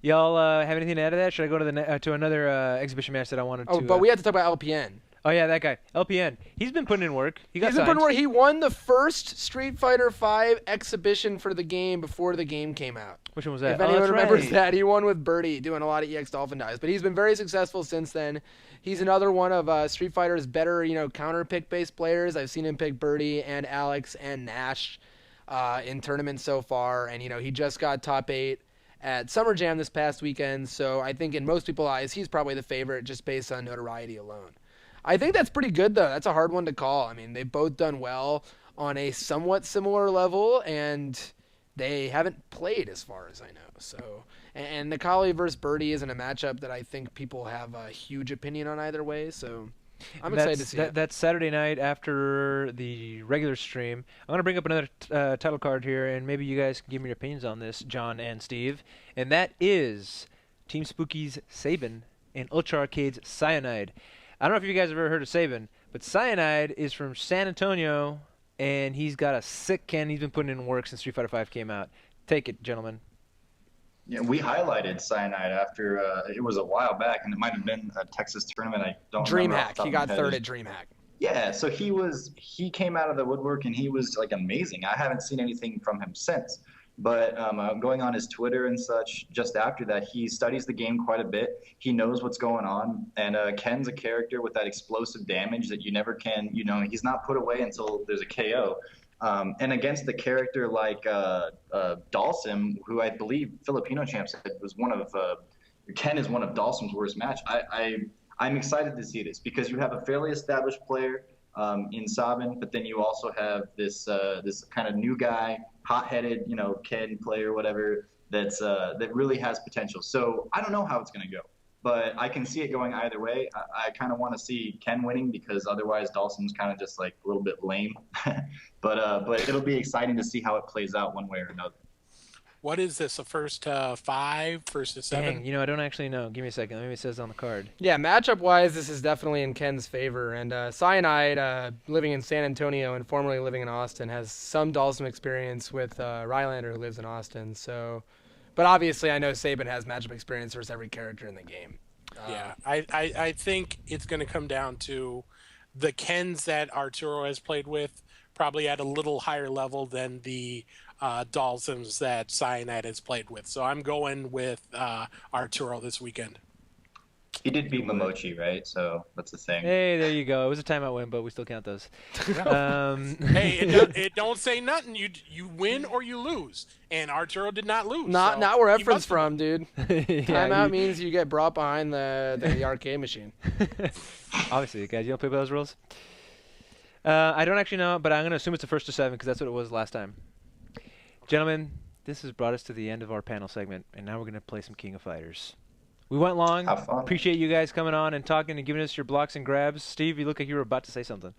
Speaker 1: Y'all have anything to add to that? Should I go to another exhibition match that I wanted to...
Speaker 2: Oh, but we have to talk about LPN.
Speaker 1: Oh, yeah, that guy. LPN. He's been putting in work. He's
Speaker 2: been putting work. He won the first Street Fighter V exhibition for the game before the game came out.
Speaker 1: Which one was that?
Speaker 2: If anyone remembers
Speaker 1: right.
Speaker 2: that, he won with Birdie, doing a lot of EX Dolphin dives. But he's been very successful since then. He's another one of Street Fighter's better, counter pick based players. I've seen him pick Birdie and Alex and Nash in tournaments so far, and he just got top 8 at Summer Jam this past weekend. So I think in most people's eyes, he's probably the favorite just based on notoriety alone. I think that's pretty good though. That's a hard one to call. I mean, they've both done well on a somewhat similar level, and they haven't played as far as I know. So, and Nikali versus Birdie isn't a matchup that I think people have a huge opinion on either way. So I'm excited to see it.
Speaker 1: That's Saturday night after the regular stream. I'm going to bring up another title card here, and maybe you guys can give me your opinions on this, John and Steve. And that is Team Spooky's Sabin and Ultra Arcade's Cyanide. I don't know if you guys have ever heard of Sabin, but Cyanide is from San Antonio, and he's got a sick can. He's been putting in work since Street Fighter V came out. Take it, gentlemen.
Speaker 3: Yeah, we highlighted Cyanide after it was a while back, and it might have been a Texas tournament. I don't remember.
Speaker 2: DreamHack. He got 3rd at DreamHack.
Speaker 3: Yeah, so he came out of the woodwork, and he was like amazing. I haven't seen anything from him since. But going on his Twitter and such, just after that, he studies the game quite a bit. He knows what's going on. And Ken's a character with that explosive damage that you never can, he's not put away until there's a KO. And against the character like Dalsim, who I believe Filipino champ said was Ken is one of Dalsim's worst match. I'm excited to see this because you have a fairly established player in Sabin, but then you also have this kind of new guy, hot-headed, Ken player, whatever, that really has potential. So I don't know how it's going to go, but I can see it going either way. I kind of want to see Ken winning because otherwise Dalsim's kind of just like a little bit lame. but it'll be exciting to see how it plays out one way or another.
Speaker 4: What is this? A first 5 versus 7?
Speaker 1: Dang, I don't actually know. Give me a second. Maybe it says on the card.
Speaker 2: Yeah, matchup-wise, this is definitely in Ken's favor. And Cyanide, living in San Antonio and formerly living in Austin, has some Dalsim experience with Rylander, who lives in Austin. So, but obviously, I know Sabin has matchup experience versus every character in the game.
Speaker 4: Yeah, I think it's going to come down to the Kens that Arturo has played with, probably at a little higher level than the Dalsims that Cyanide has played with. So I'm going with Arturo this weekend.
Speaker 3: He did beat Momochi, right? So that's the thing.
Speaker 1: Hey, there you go. It was a timeout win, but we still count those.
Speaker 4: Hey, it don't say nothing. You win or you lose, and Arturo did not lose.
Speaker 2: Not where Efren's from, dude. Timeout
Speaker 1: you-
Speaker 2: means you get brought behind the arcade machine.
Speaker 1: Obviously, guys, you don't play by those rules. I don't actually know, but I'm going to assume it's a first to 7 because that's what it was last time. Gentlemen, this has brought us to the end of our panel segment, and now we're going to play some King of Fighters. We went long.
Speaker 3: Have fun.
Speaker 1: Appreciate you guys coming on and talking and giving us your blocks and grabs. Steve, you look like you were about to say something.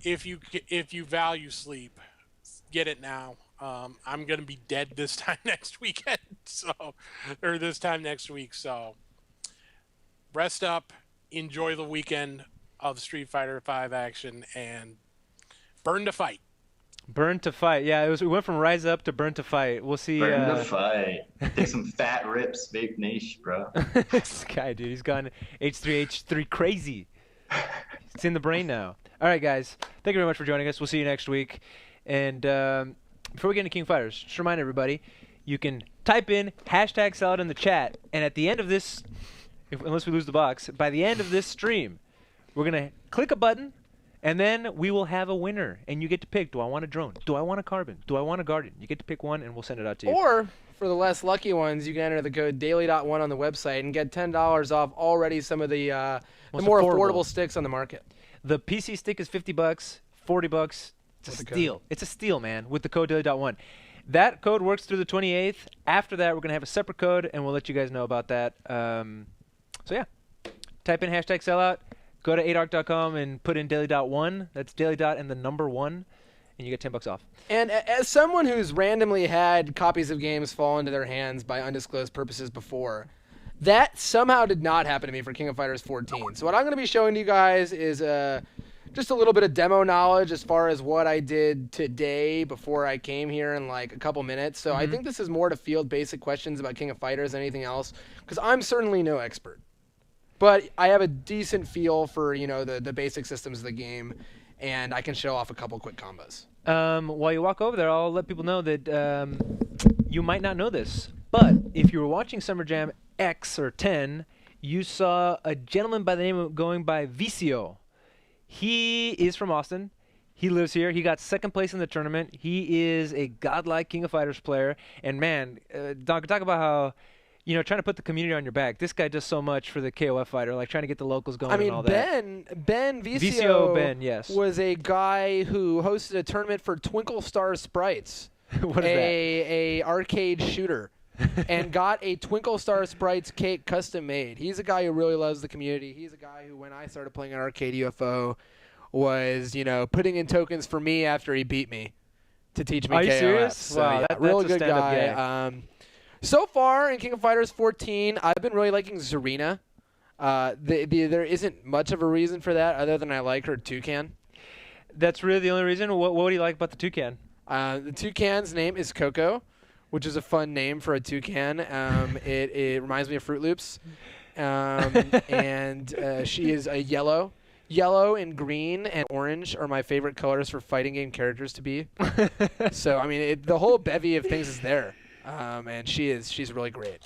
Speaker 4: If you value sleep, get it now. I'm gonna be dead this time next weekend, this time next week. So rest up, enjoy the weekend of Street Fighter V action, and burn to fight.
Speaker 1: Burn to fight. Yeah, we went from rise up to burn to fight. We'll see.
Speaker 3: Burn to fight. Take some fat rips, vape niche, bro.
Speaker 1: This guy, dude, he's gone H3 crazy. It's in the brain now. All right, guys. Thank you very much for joining us. We'll see you next week. And before we get into King Fighters, just remind everybody, you can type in #salad in the chat, and at the end of this, unless we lose the box, by the end of this stream, we're going to click a button, and then we will have a winner, and you get to pick, do I want a drone? Do I want a carbon? Do I want a guardian? You get to pick one, and we'll send it out to you.
Speaker 2: Or, for the less lucky ones, you can enter the code daily.1 on the website and get $10 off already some of the more affordable sticks on the market.
Speaker 1: The PC stick is $50, $40, It's a steal. It's a steal, man, with the code daily.1. That code works through the 28th. After that, we're going to have a separate code, and we'll let you guys know about that. So, yeah. Type in hashtag sellout. Go to 8arc.com and put in daily.1. That's daily dot and the number 1, and you get $10 off.
Speaker 2: And as someone who's randomly had copies of games fall into their hands by undisclosed purposes before, that somehow did not happen to me for King of Fighters 14. So what I'm going to be showing you guys is just a little bit of demo knowledge as far as what I did today before I came here in like a couple minutes. So I think this is more to field basic questions about King of Fighters than anything else, because I'm certainly no expert. But I have a decent feel for, the basic systems of the game, and I can show off a couple quick combos.
Speaker 1: While you walk over there, I'll let people know that you might not know this, but if you were watching Summer Jam X or 10, you saw a gentleman by the name of going by Vicio. He is from Austin. He lives here. He got second place in the tournament. He is a godlike King of Fighters player. And, man, talk about how, trying to put the community on your back. This guy does so much for the KOF fighter, like trying to get the locals going and all that.
Speaker 2: Ben Vicio yes, was a guy who hosted a tournament for Twinkle Star Sprites,
Speaker 1: what is
Speaker 2: a arcade shooter. And got a Twinkle Star Sprites cake custom made. He's a guy who really loves the community. He's a guy who, when I started playing an arcade UFO, was, putting in tokens for me after he beat me to teach me KOF.
Speaker 1: Are you serious?
Speaker 2: So,
Speaker 1: wow,
Speaker 2: yeah,
Speaker 1: that's
Speaker 2: real
Speaker 1: a
Speaker 2: good
Speaker 1: stand-up
Speaker 2: guy. So far in King of Fighters 14, I've been really liking Zarina. There isn't much of a reason for that other than I like her toucan.
Speaker 1: That's really the only reason? What do you like about the toucan?
Speaker 2: The toucan's name is Coco, which is a fun name for a toucan. It reminds me of Fruit Loops. And she is a yellow. Yellow and green and orange are my favorite colors for fighting game characters to be. So, I mean, the whole bevy of things is there. And she's really great.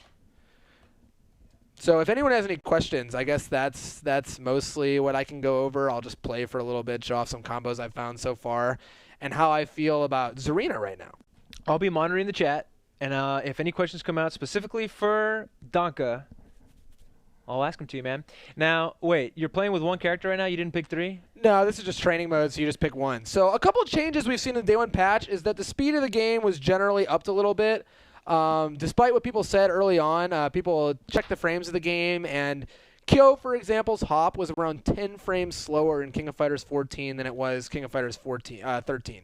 Speaker 2: So if anyone has any questions, I guess that's mostly what I can go over. I'll just play for a little bit, show off some combos I've found so far, and how I feel about Zarina right now.
Speaker 1: I'll be monitoring the chat. And if any questions come out specifically for Donka, I'll ask them to you, man. Now, wait, you're playing with one character right now? You didn't pick 3?
Speaker 2: No, this is just training mode, so you just pick one. So a couple of changes we've seen in the Day 1 patch is that the speed of the game was generally upped a little bit. Despite what people said early on, people checked the frames of the game, and Kyo, for example's hop was around 10 frames slower in King of Fighters 14 than it was King of Fighters 13.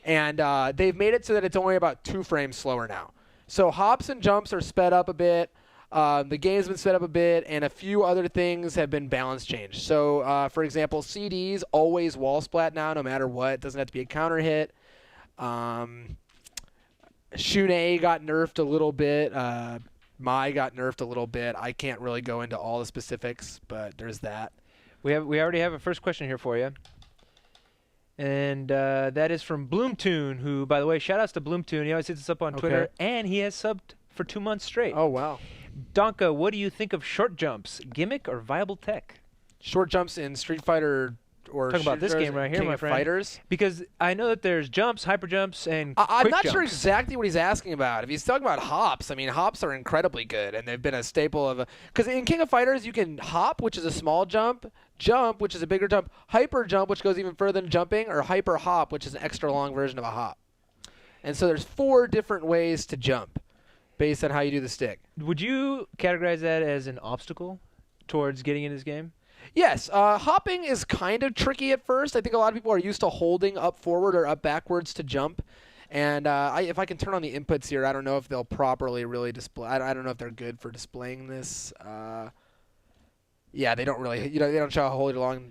Speaker 2: And they've made it so that it's only about 2 frames slower now. So hops and jumps are sped up a bit. The game's been sped up a bit, and a few other things have been balance changed. So, for example, CDs always wall splat now, no matter what. It doesn't have to be a counter hit. Shune got nerfed a little bit. Mai got nerfed a little bit. I can't really go into all the specifics, but there's that.
Speaker 1: We already have a first question here for you. And that is from Bloomtoon, who, by the way, shout outs to Bloomtoon. He always hits us up on Twitter, and he has subbed for 2 months straight.
Speaker 2: Oh, wow.
Speaker 1: Donka, what do you think of short jumps? Gimmick or viable tech?
Speaker 2: Short jumps in Street Fighter or
Speaker 1: talk about this game right here,
Speaker 2: King
Speaker 1: my
Speaker 2: of
Speaker 1: friend.
Speaker 2: Fighters?
Speaker 1: Because I know that there's jumps, hyper jumps, and
Speaker 2: I'm not
Speaker 1: quick
Speaker 2: sure
Speaker 1: jumps.
Speaker 2: exactly what he's asking about. If he's talking about hops, I mean, hops are incredibly good, and they've been a staple of because in King of Fighters, you can hop, which is a small jump, which is a bigger jump, hyper jump, which goes even further than jumping, or hyper hop, which is an extra long version of a hop. And so there's 4 different ways to jump based on how you do the stick.
Speaker 1: Would you categorize that as an obstacle towards getting in this game?
Speaker 2: Yes, hopping is kind of tricky at first. I think a lot of people are used to holding up forward or up backwards to jump. And if I can turn on the inputs here, I don't know if they'll properly really display. I don't know if they're good for displaying this. Yeah, they don't really. They don't show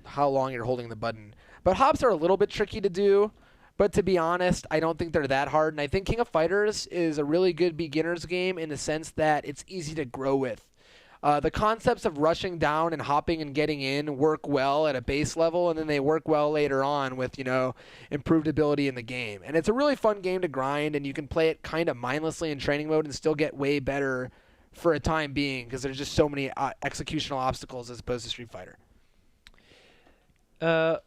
Speaker 2: how long you're holding the button. But hops are a little bit tricky to do. But to be honest, I don't think they're that hard. And I think King of Fighters is a really good beginner's game in the sense that it's easy to grow with. The concepts of rushing down and hopping and getting in work well at a base level, and then they work well later on with, improved ability in the game. And it's a really fun game to grind, and you can play it kind of mindlessly in training mode and still get way better for a time being because there's just so many executional obstacles as opposed to Street Fighter.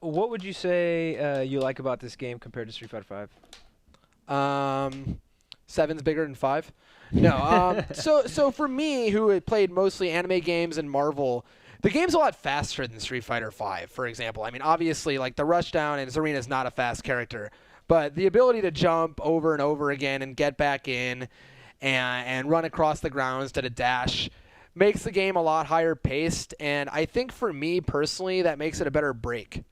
Speaker 1: What would you say you like about this game compared to Street Fighter V?
Speaker 2: 7's bigger than 5. No. So for me, who had played mostly anime games and Marvel, the game's a lot faster than Street Fighter V, for example. I mean, obviously, like the rushdown and Zarina is not a fast character, but the ability to jump over and over again and get back in and run across the ground instead of dash makes the game a lot higher paced. And I think for me personally, that makes it a better break.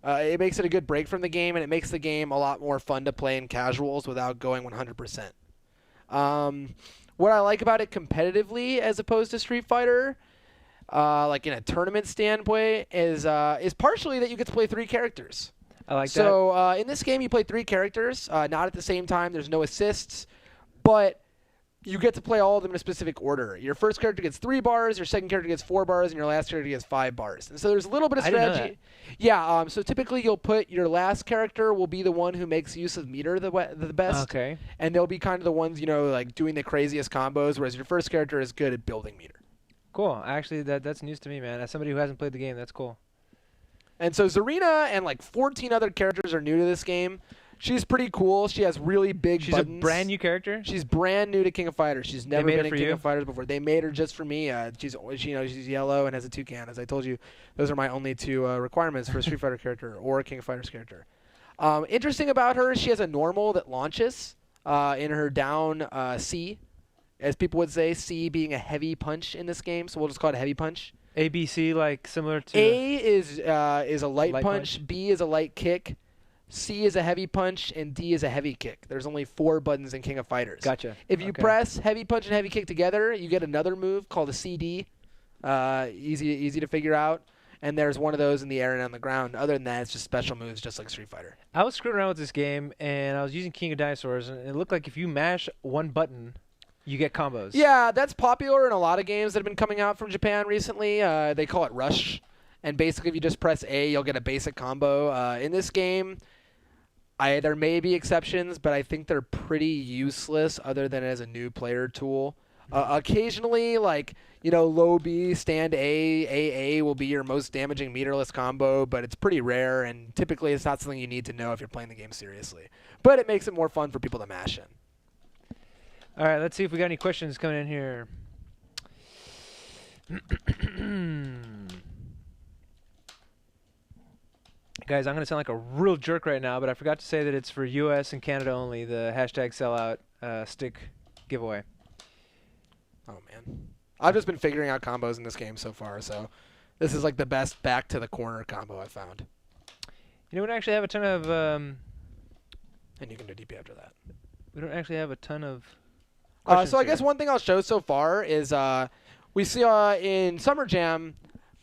Speaker 2: It makes it a good break from the game, and it makes the game a lot more fun to play in casuals without going 100%. What I like about it competitively as opposed to Street Fighter, like in a tournament standpoint, is partially that you get to play 3 characters.
Speaker 1: I like that.
Speaker 2: So in this game, you play 3 characters, not at the same time. There's no assists, but you get to play all of them in a specific order. Your first character gets 3 bars, your second character gets 4 bars, and your last character gets 5 bars. And so there's a little bit of strategy.
Speaker 1: I didn't know that.
Speaker 2: Yeah, so typically you'll put your last character will be the one who makes use of meter the best.
Speaker 1: Okay.
Speaker 2: And they'll be kind of the ones, like doing the craziest combos, whereas your first character is good at building meter.
Speaker 1: Cool. Actually, that's news to me, man. As somebody who hasn't played the game, that's cool.
Speaker 2: And so Zarina and like 14 other characters are new to this game. She's pretty cool. She has really big buttons.
Speaker 1: She's a brand new character?
Speaker 2: She's brand new to King of Fighters. She's never been in King
Speaker 1: you?
Speaker 2: of Fighters before. They made her just for me. She's yellow and has a toucan. As I told you, those are my only 2 requirements for a Street Fighter character or a King of Fighters character. Interesting about her, she has a normal that launches in her down C, as people would say, C being a heavy punch in this game, so we'll just call it a heavy punch.
Speaker 1: ABC, like similar to...
Speaker 2: A is a light punch,
Speaker 1: punch.
Speaker 2: B is a light kick, C is a heavy punch, and D is a heavy kick. There's only 4 buttons in King of Fighters.
Speaker 1: Gotcha.
Speaker 2: If you press heavy punch and heavy kick together, you get another move called a CD. Easy to figure out. And there's one of those in the air and on the ground. Other than that, it's just special moves, just like Street Fighter.
Speaker 1: I was screwing around with this game, and I was using King of Dinosaurs, and it looked like if you mash one button, you get combos.
Speaker 2: Yeah, that's popular in a lot of games that have been coming out from Japan recently. They call it Rush. And basically, if you just press A, you'll get a basic combo. In this game, there may be exceptions, but I think they're pretty useless other than as a new player tool. Occasionally, low B, stand A will be your most damaging meterless combo, but it's pretty rare, and typically it's not something you need to know if you're playing the game seriously. But it makes it more fun for people to mash in.
Speaker 1: All right, let's see if we got any questions coming in here. Guys, I'm going to sound like a real jerk right now, but I forgot to say that it's for US and Canada only, the hashtag sellout stick giveaway.
Speaker 2: Oh, man. I've just been figuring out combos in this game so far, so this is like the best back to the corner combo I've found.
Speaker 1: We don't actually have a ton of...
Speaker 2: And you can do DP after that.
Speaker 1: We don't actually have a ton of...
Speaker 2: So I guess one thing I'll show so far is we see in Summer Jam,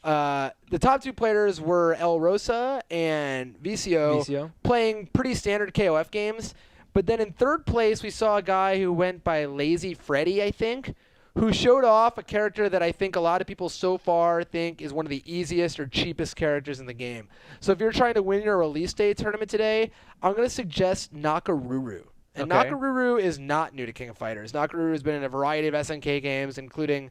Speaker 2: the top 2 players were El Rosa and Vicio playing pretty standard KOF games. But then in 3rd place, we saw a guy who went by Lazy Freddy, I think, who showed off a character that I think a lot of people so far think is one of the easiest or cheapest characters in the game. So if you're trying to win your release day tournament today, I'm going to suggest Nakaruru. And
Speaker 1: Okay.
Speaker 2: Nakaruru is not new to King of Fighters. Nakaruru has been in a variety of SNK games, including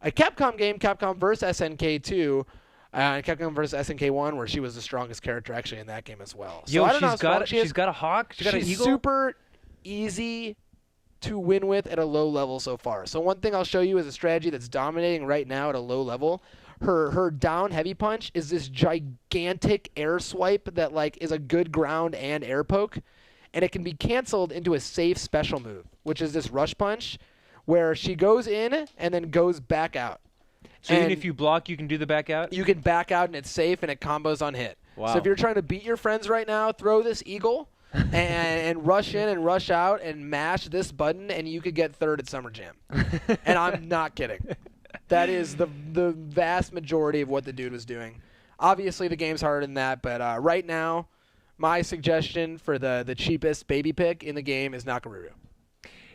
Speaker 2: a Capcom game, Capcom vs. SNK 2, and Capcom vs. SNK 1, where she was the strongest character actually in that game as well. So
Speaker 1: Yo,
Speaker 2: I don't know how strong she is.
Speaker 1: she's got a hawk? She's got an eagle?
Speaker 2: Super easy to win with at a low level so far. So one thing I'll show you is a strategy that's dominating right now at a low level. Her down heavy punch is this gigantic air swipe that is a good ground and air poke. And it can be canceled into a safe special move, which is this rush punch, where she goes in and then goes back out.
Speaker 1: So even if you block, you can do the back out?
Speaker 2: You can back out and it's safe and it combos on hit.
Speaker 1: Wow.
Speaker 2: So if you're trying to beat your friends right now, throw this eagle and rush in and rush out and mash this button and you could get 3rd at Summer Jam. And I'm not kidding. That is the vast majority of what the dude was doing. Obviously the game's harder than that, but right now, my suggestion for the cheapest baby pick in the game is Nakaruru.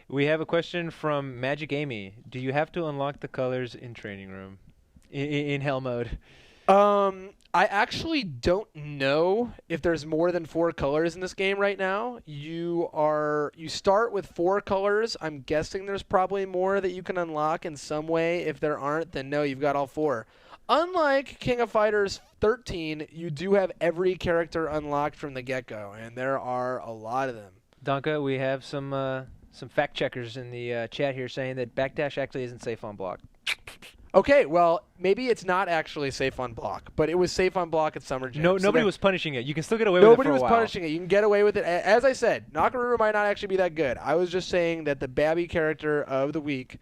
Speaker 1: We have a question from Magic Amy. Do you have to unlock the colors in training room? In hell mode?
Speaker 2: I actually don't know if there's more than 4 colors in this game right now. You start with 4 colors. I'm guessing there's probably more that you can unlock in some way. If there aren't, then no, you've got all 4. Unlike King of Fighters 13, you do have every character unlocked from the get-go, and there are a lot of them.
Speaker 1: Donka, we have some fact checkers in the chat here saying that backdash actually isn't safe on block.
Speaker 2: Okay, well, maybe it's not actually safe on block, but it was safe on block at Summer Jam.
Speaker 1: No,
Speaker 2: So
Speaker 1: nobody
Speaker 2: that-
Speaker 1: was punishing it. You can still get away with it
Speaker 2: Nobody
Speaker 1: for a
Speaker 2: was
Speaker 1: while.
Speaker 2: punishing it. You can get away with it. As I said, Nakaruru might not actually be that good. I was just saying that the Babby character of the week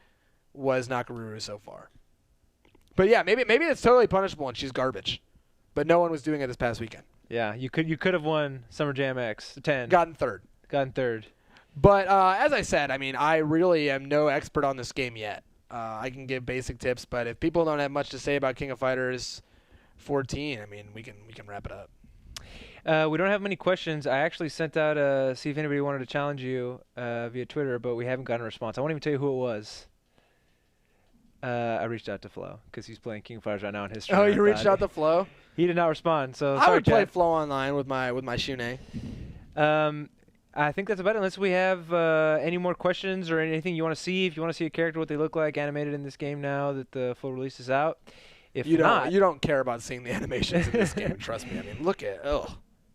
Speaker 2: was Nakaruru so far. But yeah, maybe it's totally punishable and she's garbage. But no one was doing it this past weekend.
Speaker 1: Yeah, you could have won Summer Jam X 10.
Speaker 2: Gotten third.
Speaker 1: Gotten third.
Speaker 2: But as I said, I mean, I really am no expert on this game yet. I can give basic tips, but if people don't have much to say about King of Fighters 14, I mean, we can wrap it up.
Speaker 1: We don't have many questions. I actually sent out see if anybody wanted to challenge you via Twitter, but we haven't gotten a response. I won't even tell you who it was. I reached out to Flo because he's playing King of Fighters right now in his stream.
Speaker 2: Oh, you reached out to Flo?
Speaker 1: He did not respond. So
Speaker 2: I
Speaker 1: sorry,
Speaker 2: would play
Speaker 1: chat.
Speaker 2: Flo online with my Shune.
Speaker 1: I think that's about it. Unless we have any more questions or anything you want to see. If you want to see a character, what they look like animated in this game now that the full release is out. If
Speaker 2: You
Speaker 1: not,
Speaker 2: you don't care about seeing the animations in this game. Trust me. I mean, look at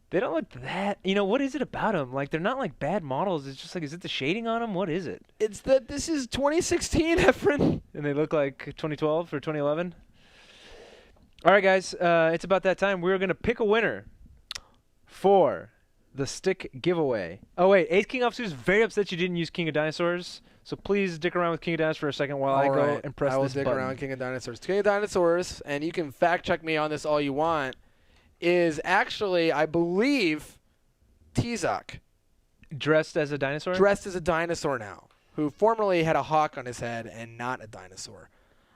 Speaker 1: they don't look that. You know, what is it about them? Like, they're not like bad models. It's just like, is it the shading on them? What is it?
Speaker 2: It's that this is 2016, Efren.
Speaker 1: And they look like 2012 or 2011. All right, guys. It's about that time. We're gonna pick a winner for the stick giveaway. Oh wait, Ace King Officer is very upset you didn't use King of Dinosaurs. So please stick around with King of Dinosaurs for a second while I go and press
Speaker 2: I will
Speaker 1: this
Speaker 2: stick
Speaker 1: button.
Speaker 2: around King of Dinosaurs. King of Dinosaurs, and you can fact check me on this all you want, is actually, I believe, Tizak.
Speaker 1: Dressed as a dinosaur?
Speaker 2: Dressed as a dinosaur now, who formerly had a hawk on his head and not a dinosaur.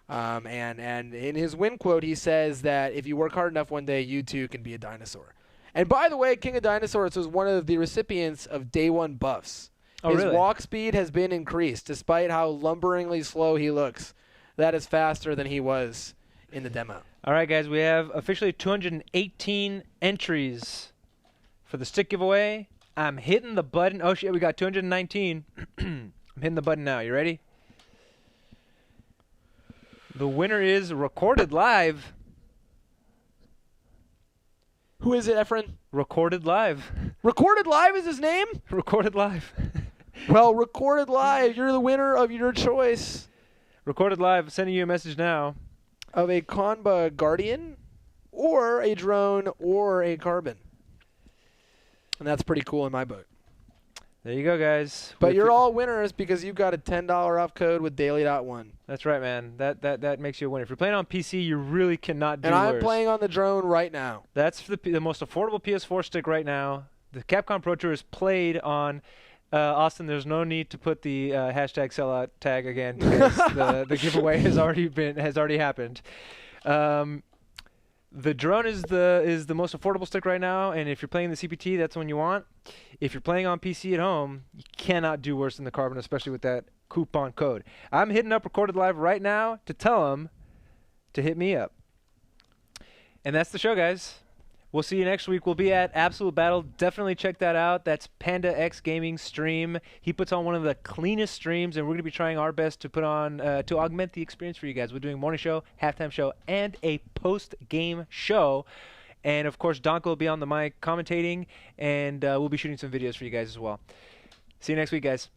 Speaker 2: And in his win quote, he says that if you work hard enough one day, you too can be a dinosaur. And by the way, King of Dinosaurs was one of the recipients of Day 1 buffs.
Speaker 1: Oh,
Speaker 2: His
Speaker 1: really?
Speaker 2: walk speed has been increased, despite how lumberingly slow he looks. That is faster than he was in the demo.
Speaker 1: All right, guys. We have officially 218 entries for the stick giveaway. I'm hitting the button. Oh, shit. We got 219. I'm hitting the button now. You ready? The winner is Recorded Live.
Speaker 2: Who is it, Efren?
Speaker 1: Recorded Live.
Speaker 2: Recorded Live is his name?
Speaker 1: Recorded Live.
Speaker 2: Well, Recorded Live, you're the winner of your choice
Speaker 1: Recorded Live. Sending you a message now.
Speaker 2: of a Konba Guardian or a drone or a carbon. And that's pretty cool in my book.
Speaker 1: There you go, guys.
Speaker 2: But
Speaker 1: With
Speaker 2: you're
Speaker 1: it-
Speaker 2: all winners because you've got a $10 off code with daily.1.
Speaker 1: That's right, man. That makes you a winner. If you're playing on PC, you really cannot do
Speaker 2: And I'm
Speaker 1: worse.
Speaker 2: playing on the drone right now.
Speaker 1: That's the most affordable PS4 stick right now. The Capcom Pro Tour is played on. Austin, there's no need to put the hashtag sellout tag again because the giveaway has already happened. The drone is the most affordable stick right now, and if you're playing the CPT, that's the one you want. If you're playing on PC at home, you cannot do worse than the Carbon, especially with that coupon code. I'm hitting up Recorded Live right now to tell them to hit me up. And that's the show, guys. We'll see you next week. We'll be at Absolute Battle. Definitely check that out. That's Panda X Gaming stream. He puts on one of the cleanest streams, and we're going to be trying our best to put on to augment the experience for you guys. We're doing morning show, halftime show, and a post-game show. And, of course, Donko will be on the mic commentating, and we'll be shooting some videos for you guys as well. See you next week, guys.